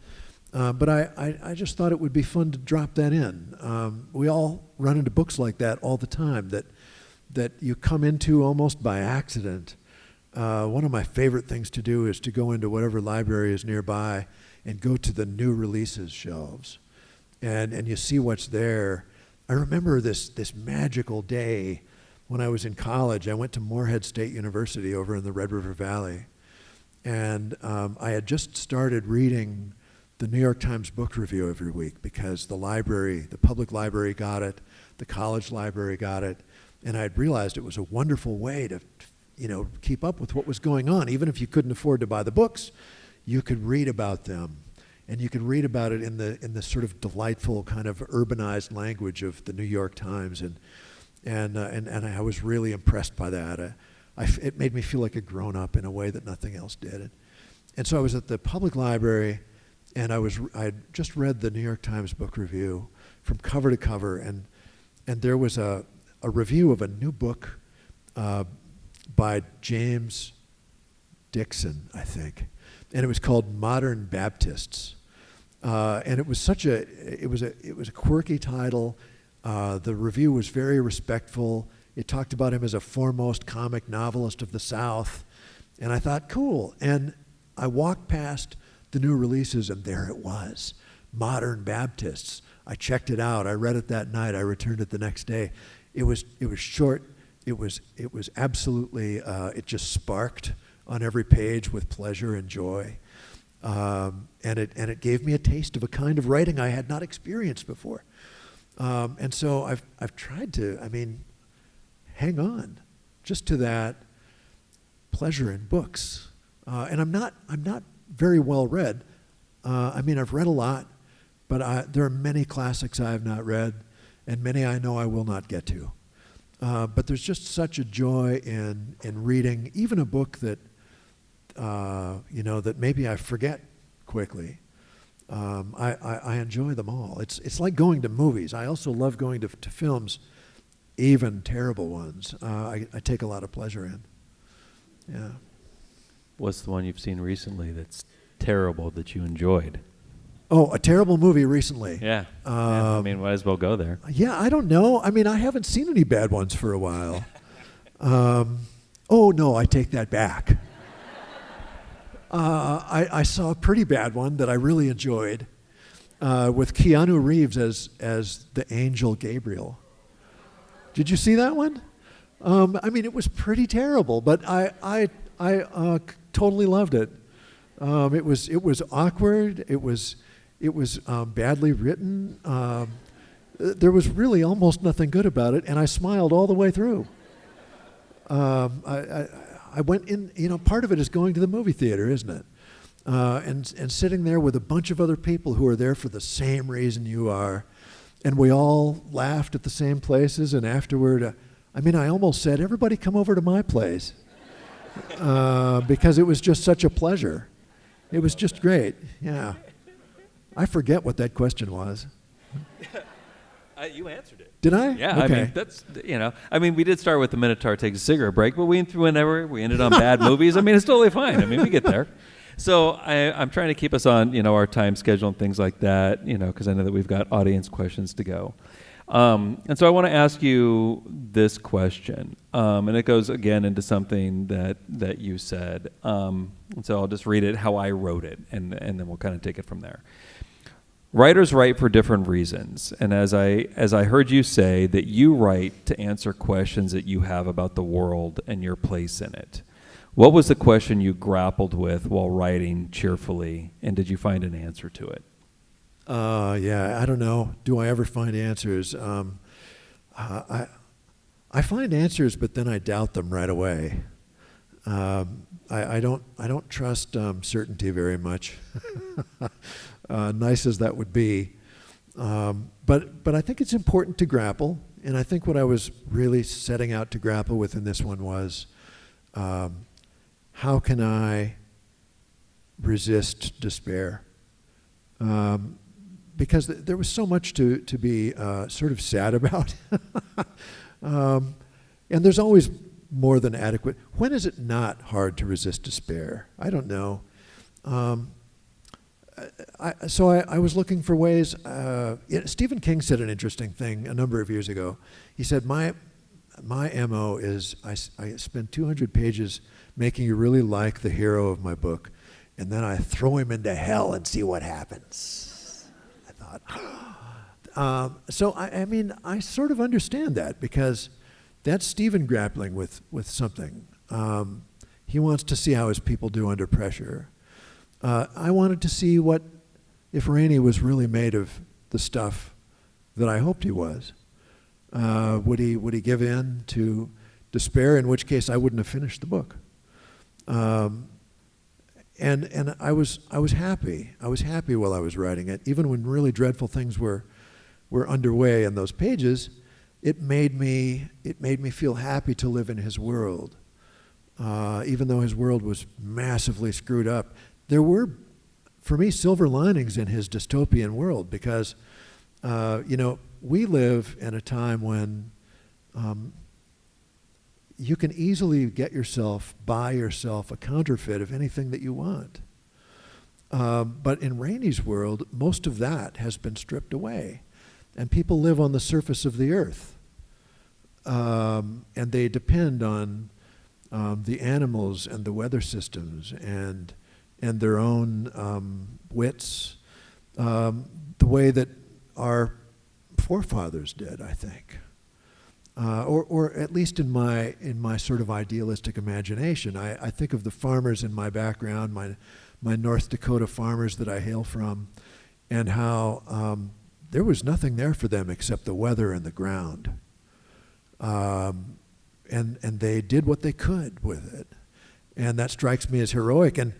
But I just thought it would be fun to drop that in. We all run into books like that all the time that you come into almost by accident. One of my favorite things to do is to go into whatever library is nearby and go to the new releases shelves. And you see what's there. I remember this magical day when I was in college. I went to Morehead State University over in the Red River Valley. And I had just started reading the New York Times Book Review every week because the public library got it, the college library got it, and I had realized it was a wonderful way to keep up with what was going on. Even if you couldn't afford to buy the books, you could read about them. And you could read about it in the sort of delightful kind of urbanized language of the New York Times, and I was really impressed by that. It made me feel like a grown-up in a way that nothing else did. And so I was at the public library, and I had just read the New York Times Book Review from cover to cover, and there was a review of a new book by James Dixon, I think, and it was called Modern Baptists. And it was it was a quirky title. The review was very respectful. It talked about him as a foremost comic novelist of the South. And I thought, cool. And I walked past the new releases, and there it was, Modern Baptists. I checked it out. I read it that night. I returned it the next day. It was short. It was absolutely, it just sparked on every page with pleasure and joy. And it gave me a taste of a kind of writing I had not experienced before. And so I've tried to, hang on just to that pleasure in books. And I'm not very well read. I've read a lot, but there are many classics I have not read, and many I know I will not get to. But there's just such a joy in reading even a book that that maybe I forget quickly. I enjoy them all. It's like going to movies. I also love going to films, even terrible ones. I take a lot of pleasure in. Yeah. What's the one you've seen recently that's terrible that you enjoyed? Oh, a terrible movie recently. Yeah. Might as well go there. Yeah, I don't know. I haven't seen any bad ones for a while. Oh, no, I take that back. I saw a pretty bad one that I really enjoyed with Keanu Reeves as the angel Gabriel. Did you see that one? It was pretty terrible, but I totally loved it. It was awkward. It was badly written. There was really almost nothing good about it, and I smiled all the way through. I went in, part of it is going to the movie theater, isn't it? And sitting there with a bunch of other people who are there for the same reason you are. And we all laughed at the same places, and afterward, I almost said, everybody come over to my place. Because it was just such a pleasure. It was just great, yeah. I forget what that question was. You answered it. Did I? Yeah, okay. That's, we did start with The Minotaur Takes a Cigarette Break, but we ended on bad movies. It's totally fine. We get there. So I'm trying to keep us on, our time schedule and things like that, because I know that we've got audience questions to go. And so I want to ask you this question, and it goes again into something that you said. And so I'll just read it how I wrote it, and then we'll kind of take it from there. Writers write for different reasons, and as I heard you say, that you write to answer questions that you have about the world and your place in it. What was the question you grappled with while writing Cheerfully, and did you find an answer to it? Yeah, I don't know. Do I ever find answers? I find answers, but then I doubt them right away. I don't trust certainty very much. Nice as that would be, but I think it's important to grapple, and I think what I was really setting out to grapple with in this one was how can I resist despair? Because there was so much to be sort of sad about. And there's always more than adequate. When is it not hard to resist despair? I don't know. So I was looking for ways. Stephen King said an interesting thing a number of years ago. He said, my MO is I spend 200 pages making you really like the hero of my book, and then I throw him into hell and see what happens. I thought, so I mean, I sort of understand that, because that's Stephen grappling with something. He wants to see how his people do under pressure. I wanted to see what if Rainey was really made of the stuff that I hoped he was. Would he give in to despair? In which case, I wouldn't have finished the book. And I was happy. I was happy while I was writing it, even when really dreadful things were underway in those pages. It made me feel happy to live in his world, even though his world was massively screwed up. There were, for me, silver linings in his dystopian world, because, we live in a time when you can easily buy yourself a counterfeit of anything that you want. But in Rainey's world, most of that has been stripped away, and people live on the surface of the earth, and they depend on the animals and the weather systems and their own wits, the way that our forefathers did, I think, or at least in my sort of idealistic imagination. I think of the farmers in my background, my North Dakota farmers that I hail from, and how there was nothing there for them except the weather and the ground, and they did what they could with it, and that strikes me as heroic. And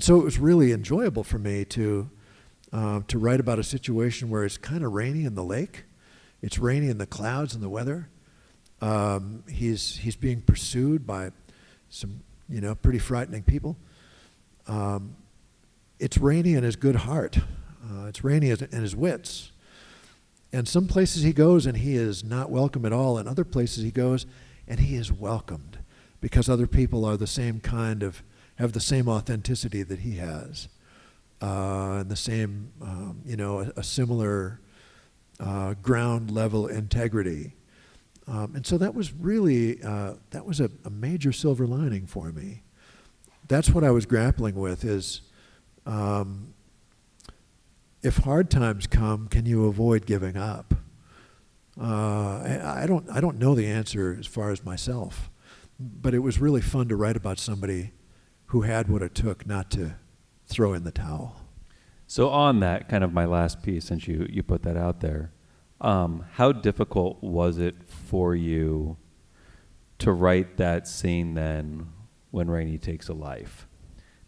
so it was really enjoyable for me to write about a situation where it's kind of rainy in the lake. It's rainy in the clouds and the weather. He's being pursued by some, pretty frightening people. It's rainy in his good heart. It's rainy in his wits. And some places he goes and he is not welcome at all. And other places he goes and he is welcomed, because other people are the same have the same authenticity that he has, and the same, a similar ground level integrity. And so that was really, that was a major silver lining for me. That's what I was grappling with is, if hard times come, can you avoid giving up? I don't know the answer as far as myself, but it was really fun to write about somebody who had what it took not to throw in the towel. So on that, kind of my last piece, since you put that out there, how difficult was it for you to write that scene then when Rainey takes a life?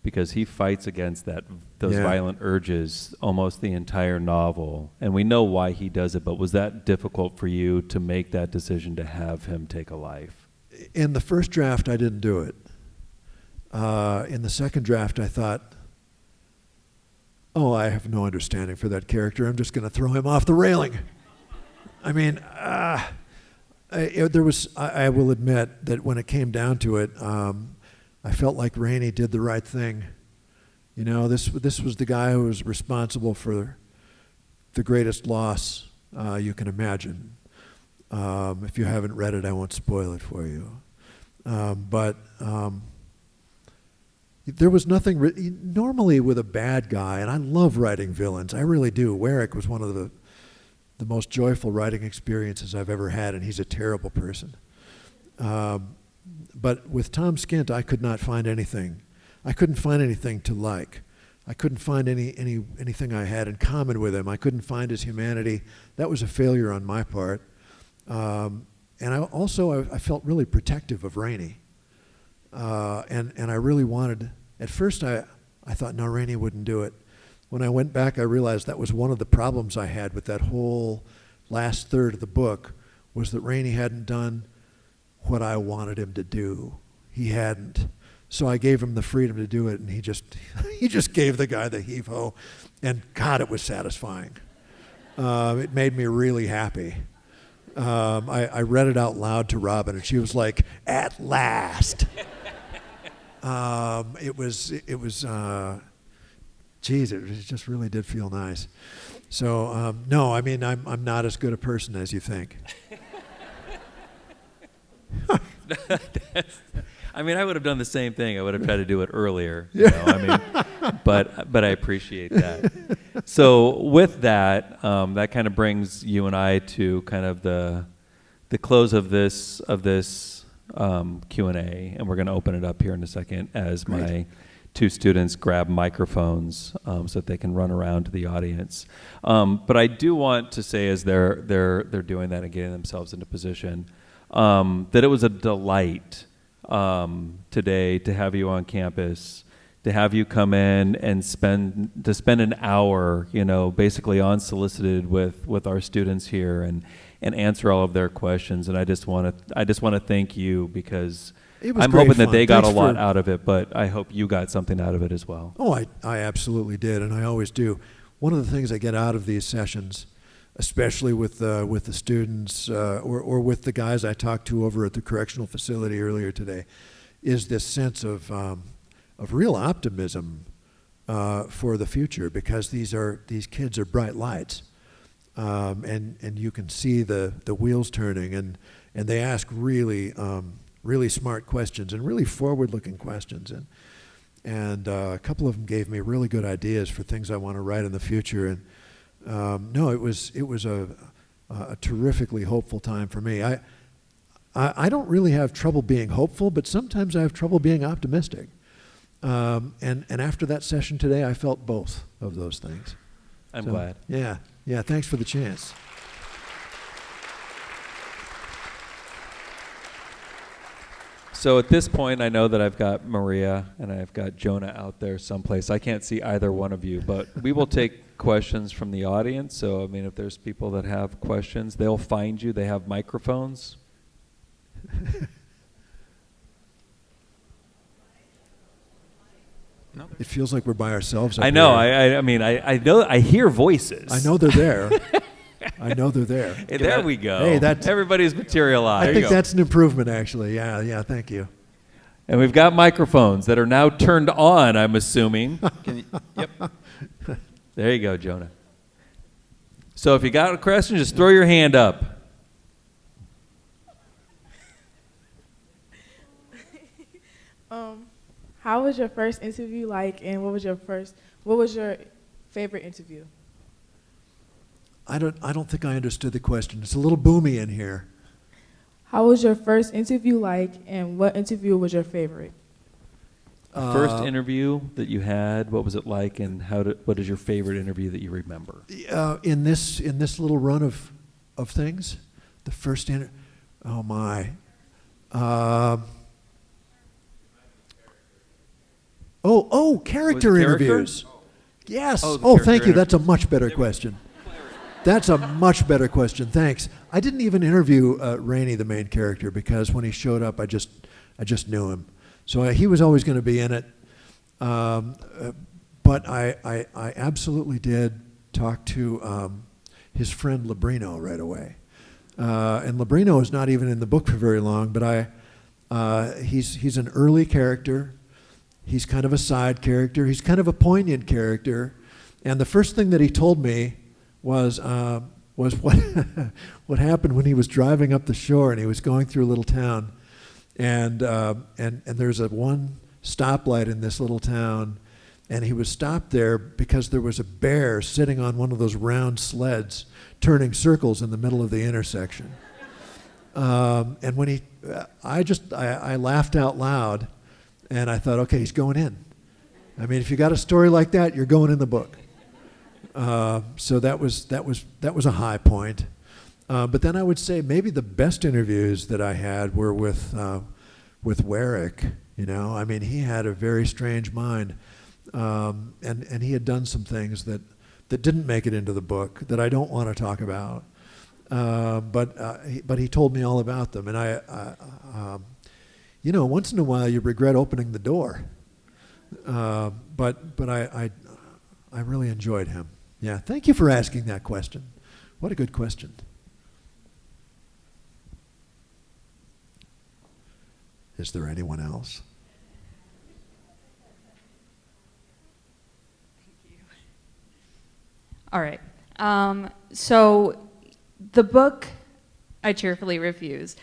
Because he fights against those violent urges almost the entire novel, and we know why he does it, but was that difficult for you to make that decision to have him take a life? In the first draft, I didn't do it. In the second draft, I thought, I have no understanding for that character. I'm just going to throw him off the railing. I mean, I will admit that when it came down to it, I felt like Rainey did the right thing. This was the guy who was responsible for the greatest loss you can imagine. If you haven't read it, I won't spoil it for you. But there was nothing normally with a bad guy, and I love writing villains. I really do. Warwick was one of the most joyful writing experiences I've ever had, and he's a terrible person. But with Tom Skint, I could not find anything. I couldn't find anything to like. I couldn't find anything I had in common with him. I couldn't find his humanity. That was a failure on my part. And I felt really protective of Rainey. And I really wanted, at first I thought, no, Rainey wouldn't do it. When I went back, I realized that was one of the problems I had with that whole last third of the book, was that Rainey hadn't done what I wanted him to do. He hadn't. So I gave him the freedom to do it, and he just gave the guy the heave-ho, and God, it was satisfying. It made me really happy. I read it out loud to Robin, and she was like, "At last." It just really did feel nice. So no, I mean, I'm not as good a person as you think. I mean, I would have done the same thing. I would have tried to do it earlier. You know, I mean, but I appreciate that. So with that, that kind of brings you and I to kind of the close of this Q&A, and we're going to open it up here in a second as Great. my two students grab microphones so that they can run around to the audience. But I do want to say, as they're doing that and getting themselves into position, that it was a delight today to have you on campus, to have you come in and spend an hour, you know, basically unsolicited with our students here and answer all of their questions. And I just want to thank you, because I'm great hoping that fun. they got Thanks a lot for- out of it, but I hope you got something out of it as well. Oh, I absolutely did, and I always do. One of the things I get out of these sessions, especially with the students or with the guys I talked to over at the correctional facility earlier today, is this sense of real optimism for the future, because these kids are bright lights, and you can see the wheels turning, and they ask really smart questions and really forward-looking questions, and a couple of them gave me really good ideas for things I want to write in the future. And no, it was a terrifically hopeful time for me. I don't really have trouble being hopeful, but sometimes I have trouble being optimistic. And after that session today, I felt both of those things. I'm glad. Yeah. Thanks for the chance. So at this point, I know that I've got Maria and I've got Jonah out there someplace. I can't see either one of you, but we will take questions from the audience. So, I mean, if there's people that have questions, they'll find you. They have microphones. No. It feels like we're by ourselves up I know. here. I mean, I know. I hear voices. I know they're there. I know they're there. Hey, there we go. Hey, that's- everybody's materialized. I think that's an improvement, actually. Yeah, thank you. And we've got microphones that are now turned on, I'm assuming. Yep. There you go, Jonah. So if you got a question, just throw your hand up. How was your first interview like, and what was your favorite interview? I don't think I understood the question. It's a little boomy in here. How was your first interview like, and what interview was your favorite? First interview that you had, what was it like, and what is your favorite interview that you remember? In this little run of things, the first oh my. Character Was it interviews. Yes. Oh, the Oh, character thank you. interview. That's a much better question. That's a much better question. Thanks. I didn't even interview Rainey, the main character, because when he showed up, I just knew him. So he was always going to be in it. But I absolutely did talk to his friend Labrino right away. And Labrino is not even in the book for very long, but he's an early character. He's kind of a side character. He's kind of a poignant character. And the first thing that he told me was what what happened when he was driving up the shore and he was going through a little town, and there's one stoplight in this little town, and he was stopped there because there was a bear sitting on one of those round sleds turning circles in the middle of the intersection. And when I laughed out loud, and I thought, okay, he's going in. I mean, if you got a story like that, you're going in the book. So that was a high point. But then I would say maybe the best interviews that I had were with Warwick. You know, I mean, he had a very strange mind, and he had done some things that didn't make it into the book that I don't want to talk about. But he told me all about them, and once in a while you regret opening the door. But I really enjoyed him. Yeah, thank you for asking that question. What a good question. Is there anyone else? All right. So the book, I Cheerfully Refuse,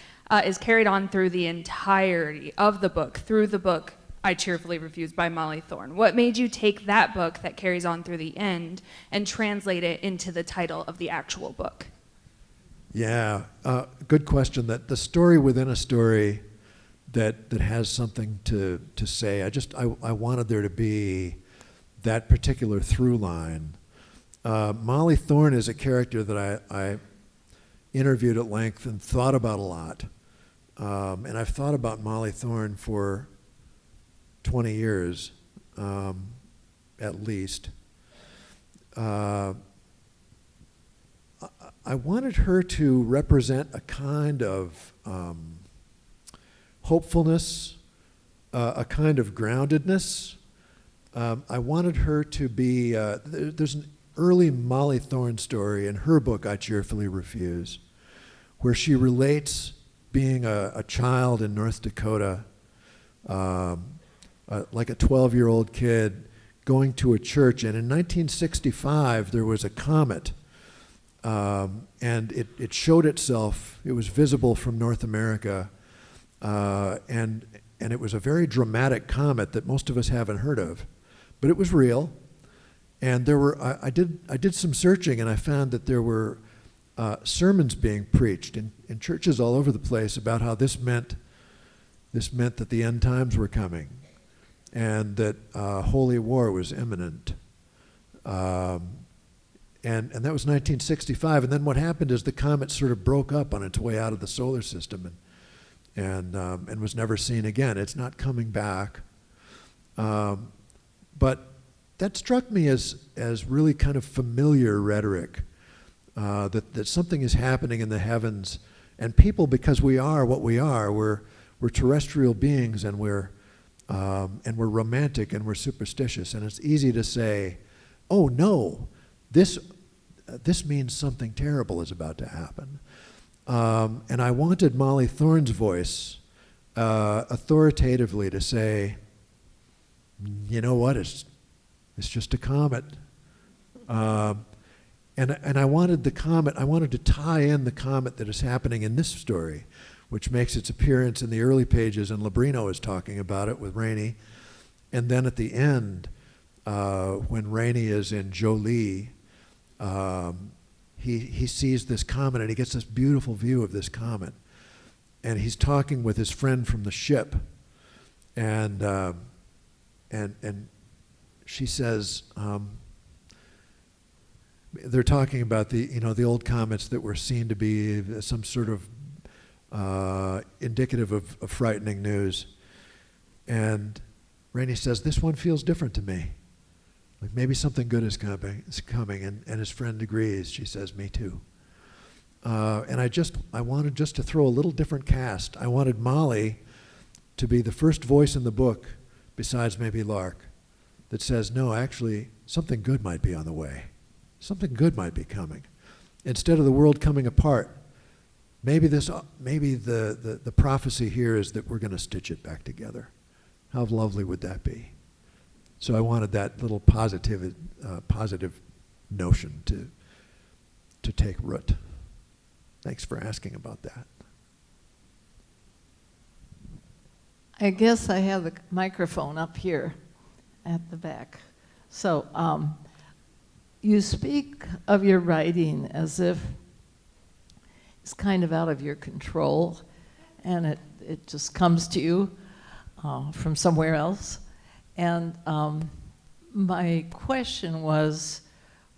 is carried on through the entirety of the book, through the book, I Cheerfully Refuse by Molly Thorne. What made you take that book that carries on through the end and translate it into the title of the actual book? Yeah, good question. That the story within a story that has something to say. I wanted there to be that particular through line. Molly Thorne is a character that I interviewed at length and thought about a lot. And I've thought about Molly Thorne for 20 years, at least. I wanted her to represent a kind of hopefulness, a kind of groundedness. I wanted her to be, there's an early Molly Thorne story in her book, I Cheerfully Refuse, where she relates being a child in North Dakota, like a 12-year-old kid going to a church. And in 1965, there was a comet, and it showed itself. It was visible from North America, and it was a very dramatic comet that most of us haven't heard of, but it was real. And there were I did some searching, and I found that there were sermons being preached in churches all over the place about how this meant that the end times were coming, and that holy war was imminent. And that was 1965. And then what happened is the comet sort of broke up on its way out of the solar system and was never seen again. It's not coming back. But that struck me as really kind of familiar rhetoric, that something is happening in the heavens, and people, because we are what we are, we're terrestrial beings, and we're romantic, and we're superstitious, and it's easy to say, oh no, this means something terrible is about to happen. And I wanted Molly Thorne's voice authoritatively to say, you know what, it's just a comet. And I wanted to tie in the comet that is happening in this story, which makes its appearance in the early pages, and Labrino is talking about it with Rainey. And then at the end, when Rainey is in Jolie, he sees this comet, and he gets this beautiful view of this comet. And he's talking with his friend from the ship, and she says, they're talking about the old comets that were seen to be some sort of indicative of frightening news. And Rainey says, this one feels different to me. Like maybe something good is coming, and his friend agrees. She says, me too. And I wanted just to throw a little different cast. I wanted Molly to be the first voice in the book, besides maybe Lark, that says, no, actually, something good might be on the way. Something good might be coming. Instead of the world coming apart, maybe the prophecy here is that we're going to stitch it back together. How lovely would that be? So I wanted that little positive notion to take root. Thanks for asking about that. I guess I have the microphone up here at the back. So you speak of your writing as if it's kind of out of your control, and it just comes to you from somewhere else. And my question was,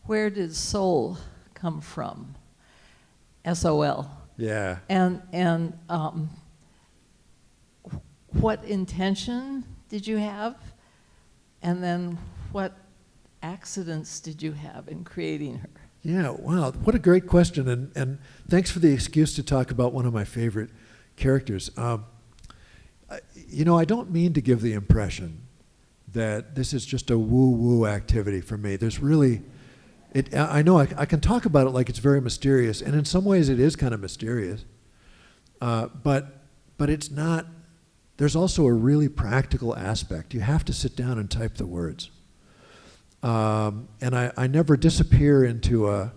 where did soul come from? S-O-L. Yeah. And what intention did you have? And then what accidents did you have in creating her? Yeah, wow, what a great question, and thanks for the excuse to talk about one of my favorite characters. I don't mean to give the impression that this is just a woo-woo activity for me. There's really, I know I can talk about it like it's very mysterious, and in some ways it is kind of mysterious. But it's not. There's also a really practical aspect. You have to sit down and type the words. And I never disappear into a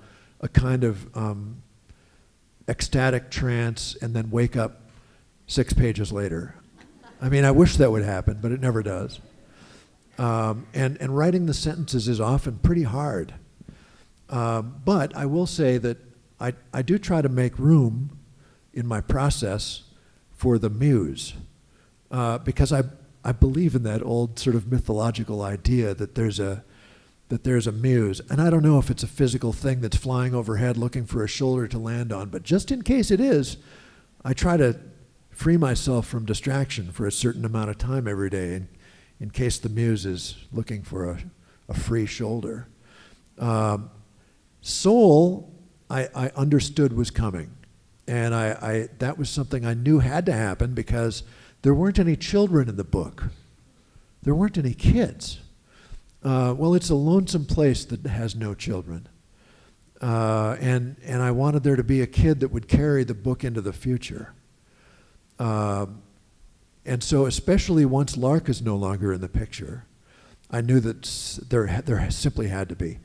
kind of ecstatic trance and then wake up 6 pages later. I mean, I wish that would happen, but it never does. And writing the sentences is often pretty hard. But I will say that I do try to make room in my process for the muse, because I believe in that old sort of mythological idea that there's a muse. And I don't know if it's a physical thing that's flying overhead looking for a shoulder to land on, but just in case it is, I try to free myself from distraction for a certain amount of time every day in case the muse is looking for a free shoulder. Soul, I understood was coming. And that was something I knew had to happen because there weren't any children in the book. There weren't any kids. Well, it's a lonesome place that has no children. And I wanted there to be a kid that would carry the book into the future. And so especially once Lark is no longer in the picture, I knew that there simply had to be.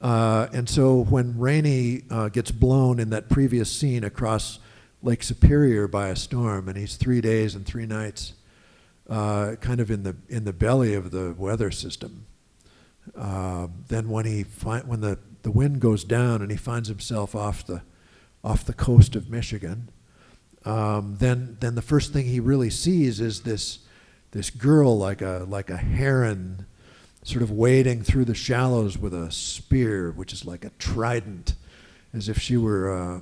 And so when Rainey gets blown in that previous scene across Lake Superior by a storm, and he's 3 days and 3 nights kind of in the belly of the weather system, then when the wind goes down and he finds himself off the coast of Michigan, then the first thing he really sees is this girl like a heron, sort of wading through the shallows with a spear, which is like a trident, as if she were a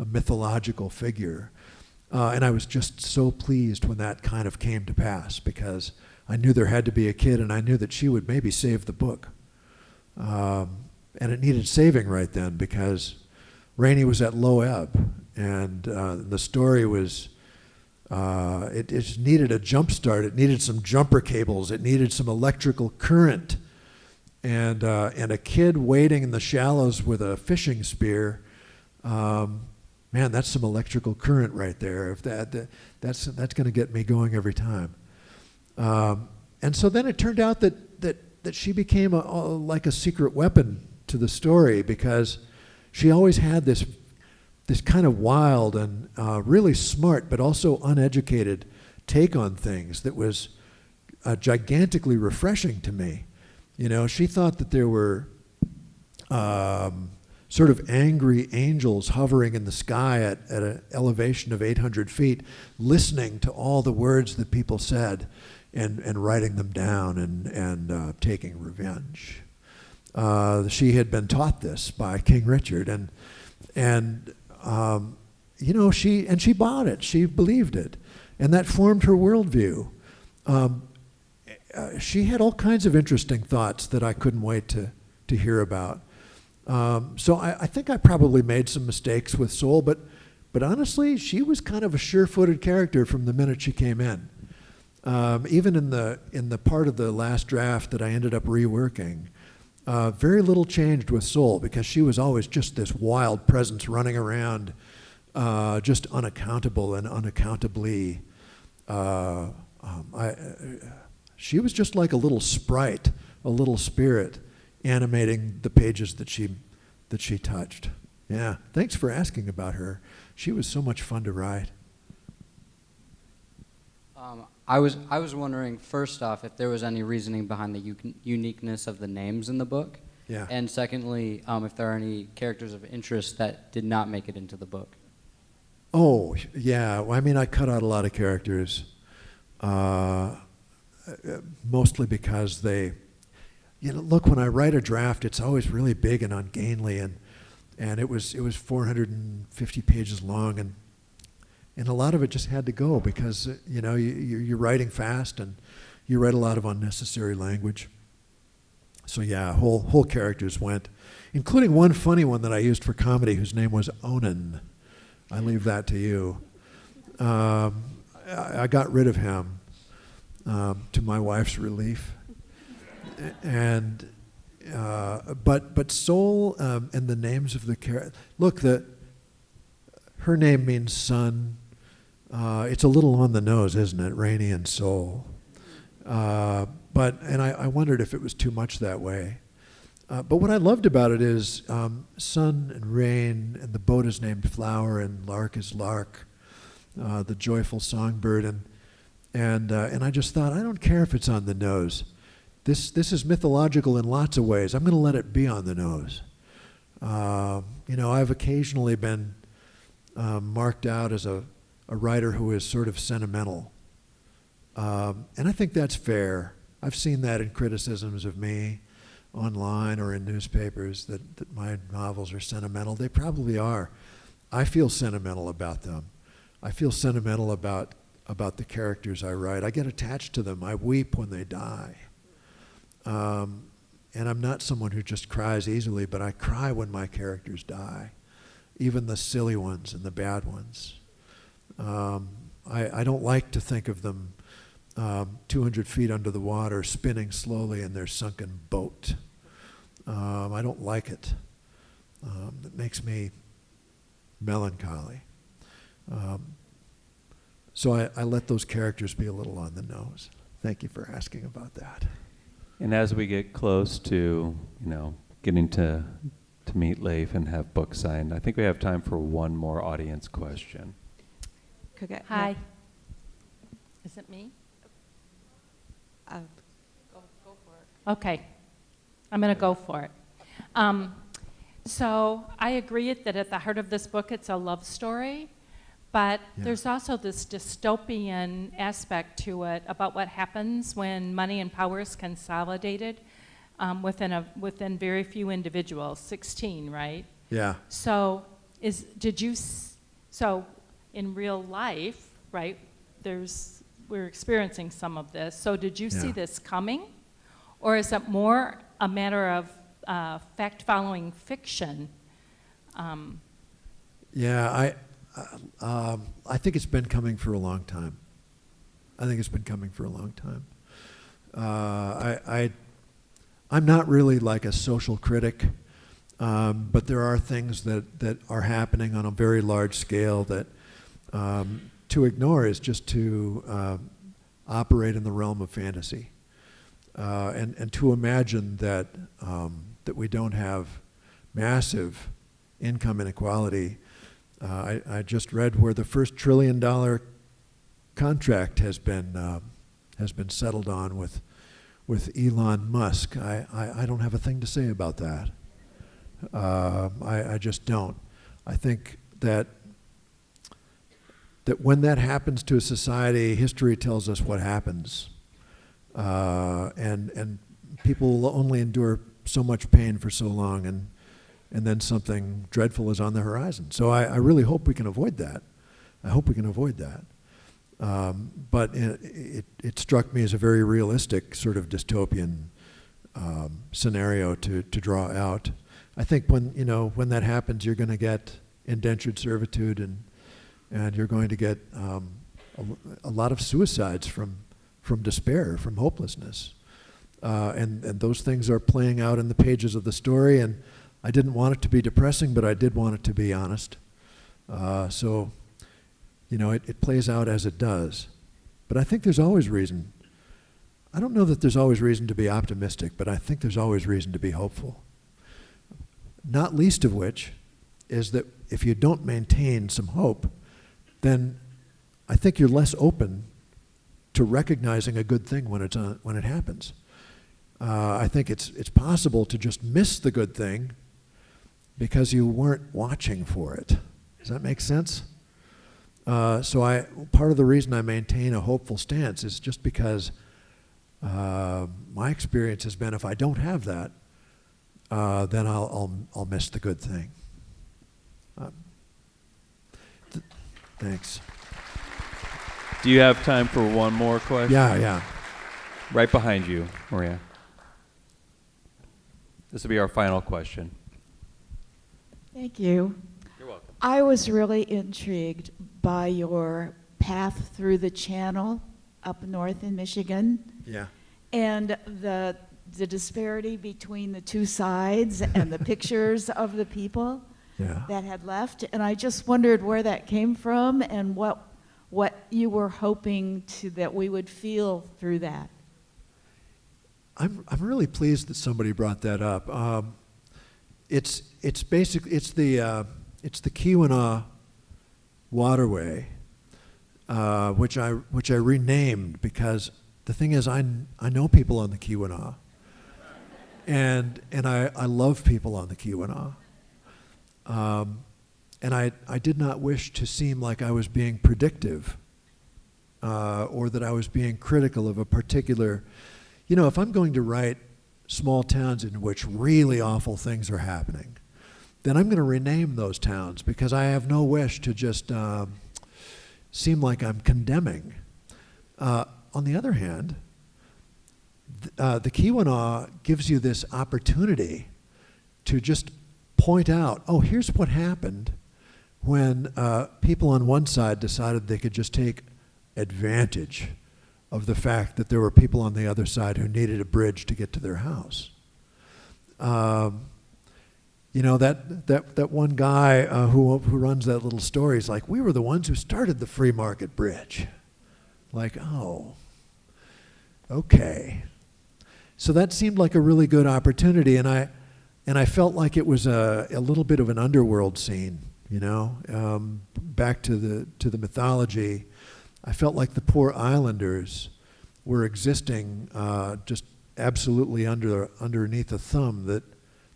mythological figure. And I was just so pleased when that kind of came to pass, because I knew there had to be a kid, and I knew that she would maybe save the book. And it needed saving right then, because Rainey was at low ebb, and the story was, it just needed a jump start. It needed some jumper cables. It needed some electrical current. And a kid wading in the shallows with a fishing spear, man, that's some electrical current right there. If that's going to get me going every time. And so then it turned out that she became like a secret weapon to the story, because she always had this kind of wild and really smart but also uneducated take on things that was gigantically refreshing to me. You know, she thought that there were sort of angry angels hovering in the sky at an elevation of 800 feet, listening to all the words that people said and writing them down and taking revenge. She had been taught this by King Richard, and you know, she bought it. She believed it, and that formed her worldview. She had all kinds of interesting thoughts that I couldn't wait to hear about. So I think I probably made some mistakes with Soul, but honestly, she was kind of a sure-footed character from the minute she came in. Even in the part of the last draft that I ended up reworking, very little changed with Soul, because she was always just this wild presence running around, just unaccountable and unaccountably. She was just like a little sprite, a little spirit, animating the pages that she touched. Yeah, thanks for asking about her. She was so much fun to write. I was wondering, first off, if there was any reasoning behind the uniqueness of the names in the book. Yeah. And secondly, if there are any characters of interest that did not make it into the book. Oh, yeah. Well, I mean, I cut out a lot of characters, mostly because they, you know, look, when I write a draft, it's always really big and ungainly, and it was 450 pages long, and a lot of it just had to go because, you know, you're writing fast and you write a lot of unnecessary language. So yeah, whole characters went, including one funny one that I used for comedy whose name was Onan. I leave that to you. I got rid of him to my wife's relief. And but soul and the names of the characters. Look, her name means sun. It's a little on the nose, isn't it? Rainy and soul. But I wondered if it was too much that way. But what I loved about it is sun and rain, and the boat is named Flower, and lark is lark, the joyful songbird, and I just thought, I don't care if it's on the nose. This is mythological in lots of ways. I'm going to let it be on the nose. I've occasionally been marked out as a writer who is sort of sentimental, and I think that's fair. I've seen that in criticisms of me online or in newspapers, that my novels are sentimental. They probably are. I feel sentimental about them. I feel sentimental about the characters I write. I get attached to them. I weep when they die. And I'm not someone who just cries easily, but I cry when my characters die, even the silly ones and the bad ones. I don't like to think of them 200 feet under the water, spinning slowly in their sunken boat. I don't like it. It makes me melancholy. So I let those characters be a little on the nose. Thank you for asking about that. And as we get close to, getting to meet Leif and have books signed, I think we have time for one more audience question. Hi. Is it me? Go for it. Okay. I'm going to go for it. So I agree that at the heart of this book, it's a love story, but there's also this dystopian aspect to it about what happens when money and power is consolidated within very few individuals. 16, right? Yeah. So so in real life, right? We're experiencing some of this. So did you see this coming, or is it more a matter of fact-following fiction? I think it's been coming for a long time. I'm not really like a social critic, but there are things that are happening on a very large scale that to ignore is just to operate in the realm of fantasy, and to imagine that we don't have massive income inequality. I just read where the first $1 trillion contract has been settled on with Elon Musk. I don't have a thing to say about that. I just don't. I think that when that happens to a society, history tells us what happens, and people will only endure so much pain for so long, and then something dreadful is on the horizon. So I really hope we can avoid that. But it struck me as a very realistic sort of dystopian scenario to draw out. I think when that happens, you're going to get indentured servitude, and you're going to get a lot of suicides from despair, from hopelessness. And those things are playing out in the pages of the story, and I didn't want it to be depressing, but I did want it to be honest. So it plays out as it does. But I think there's always reason. I don't know that there's always reason to be optimistic, but I think there's always reason to be hopeful. Not least of which is that if you don't maintain some hope, then I think you're less open to recognizing a good thing when it happens. I think it's possible to just miss the good thing because you weren't watching for it. Does that make sense? So part of the reason I maintain a hopeful stance is just because my experience has been if I don't have that, then I'll miss the good thing. Thanks. Do you have time for one more question? Yeah. Right behind you, Maria. This will be our final question. Thank you. You're welcome. I was really intrigued by your path through the channel up north in Michigan. Yeah. And the disparity between the two sides and the pictures of the people that had left. And I just wondered where that came from and what you were hoping that we would feel through that. I'm really pleased that somebody brought that up. It's basically it's the Keweenaw waterway, which I renamed because the thing is I know people on the Keweenaw, and I love people on the Keweenaw, and I did not wish to seem like I was being predictive, or that I was being critical of a particular. You know, if I'm going to write small towns in which really awful things are happening, then I'm going to rename those towns because I have no wish to just seem like I'm condemning. On the other hand, the Keweenaw gives you this opportunity to just point out, oh, here's what happened when people on one side decided they could just take advantage of the fact that there were people on the other side who needed a bridge to get to their house. You know, that one guy who runs that little store, he's like, we were the ones who started the free market bridge. Like, oh, okay. So that seemed like a really good opportunity, and I felt like it was a little bit of an underworld scene, you know. Back to the mythology, I felt like the poor islanders were existing just absolutely underneath a thumb that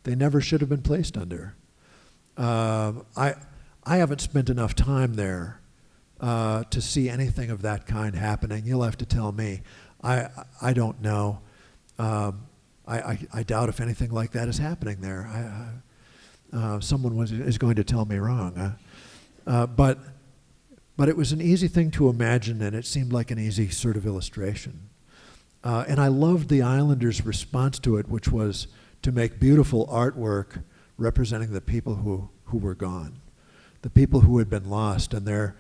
they never should have been placed under. I haven't spent enough time there to see anything of that kind happening. You'll have to tell me. I don't know. I doubt if anything like that is happening there. Someone is going to tell me wrong. But it was an easy thing to imagine, and it seemed like an easy sort of illustration. And I loved the Islanders' response to it, which was to make beautiful artwork representing the people who were gone, the people who had been lost. And there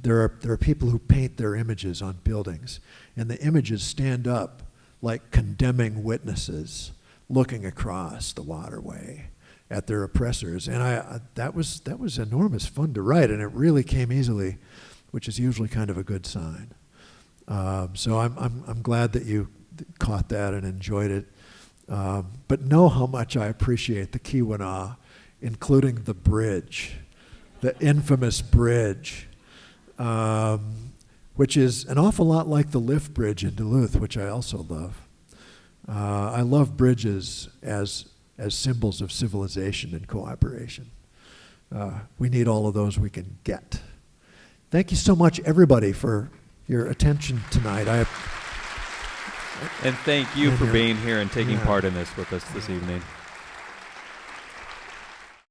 are people who paint their images on buildings, and the images stand up like condemning witnesses looking across the waterway at their oppressors. And that was enormous fun to write, and it really came easily, which is usually kind of a good sign. So I'm glad that you caught that and enjoyed it. But know how much I appreciate the Keweenaw, including the bridge, the infamous bridge, which is an awful lot like the lift bridge in Duluth, which I also love. I love bridges as symbols of civilization and cooperation. We need all of those we can get. Thank you so much, everybody, for your attention tonight. And thank you for being here and taking part in this with us this evening.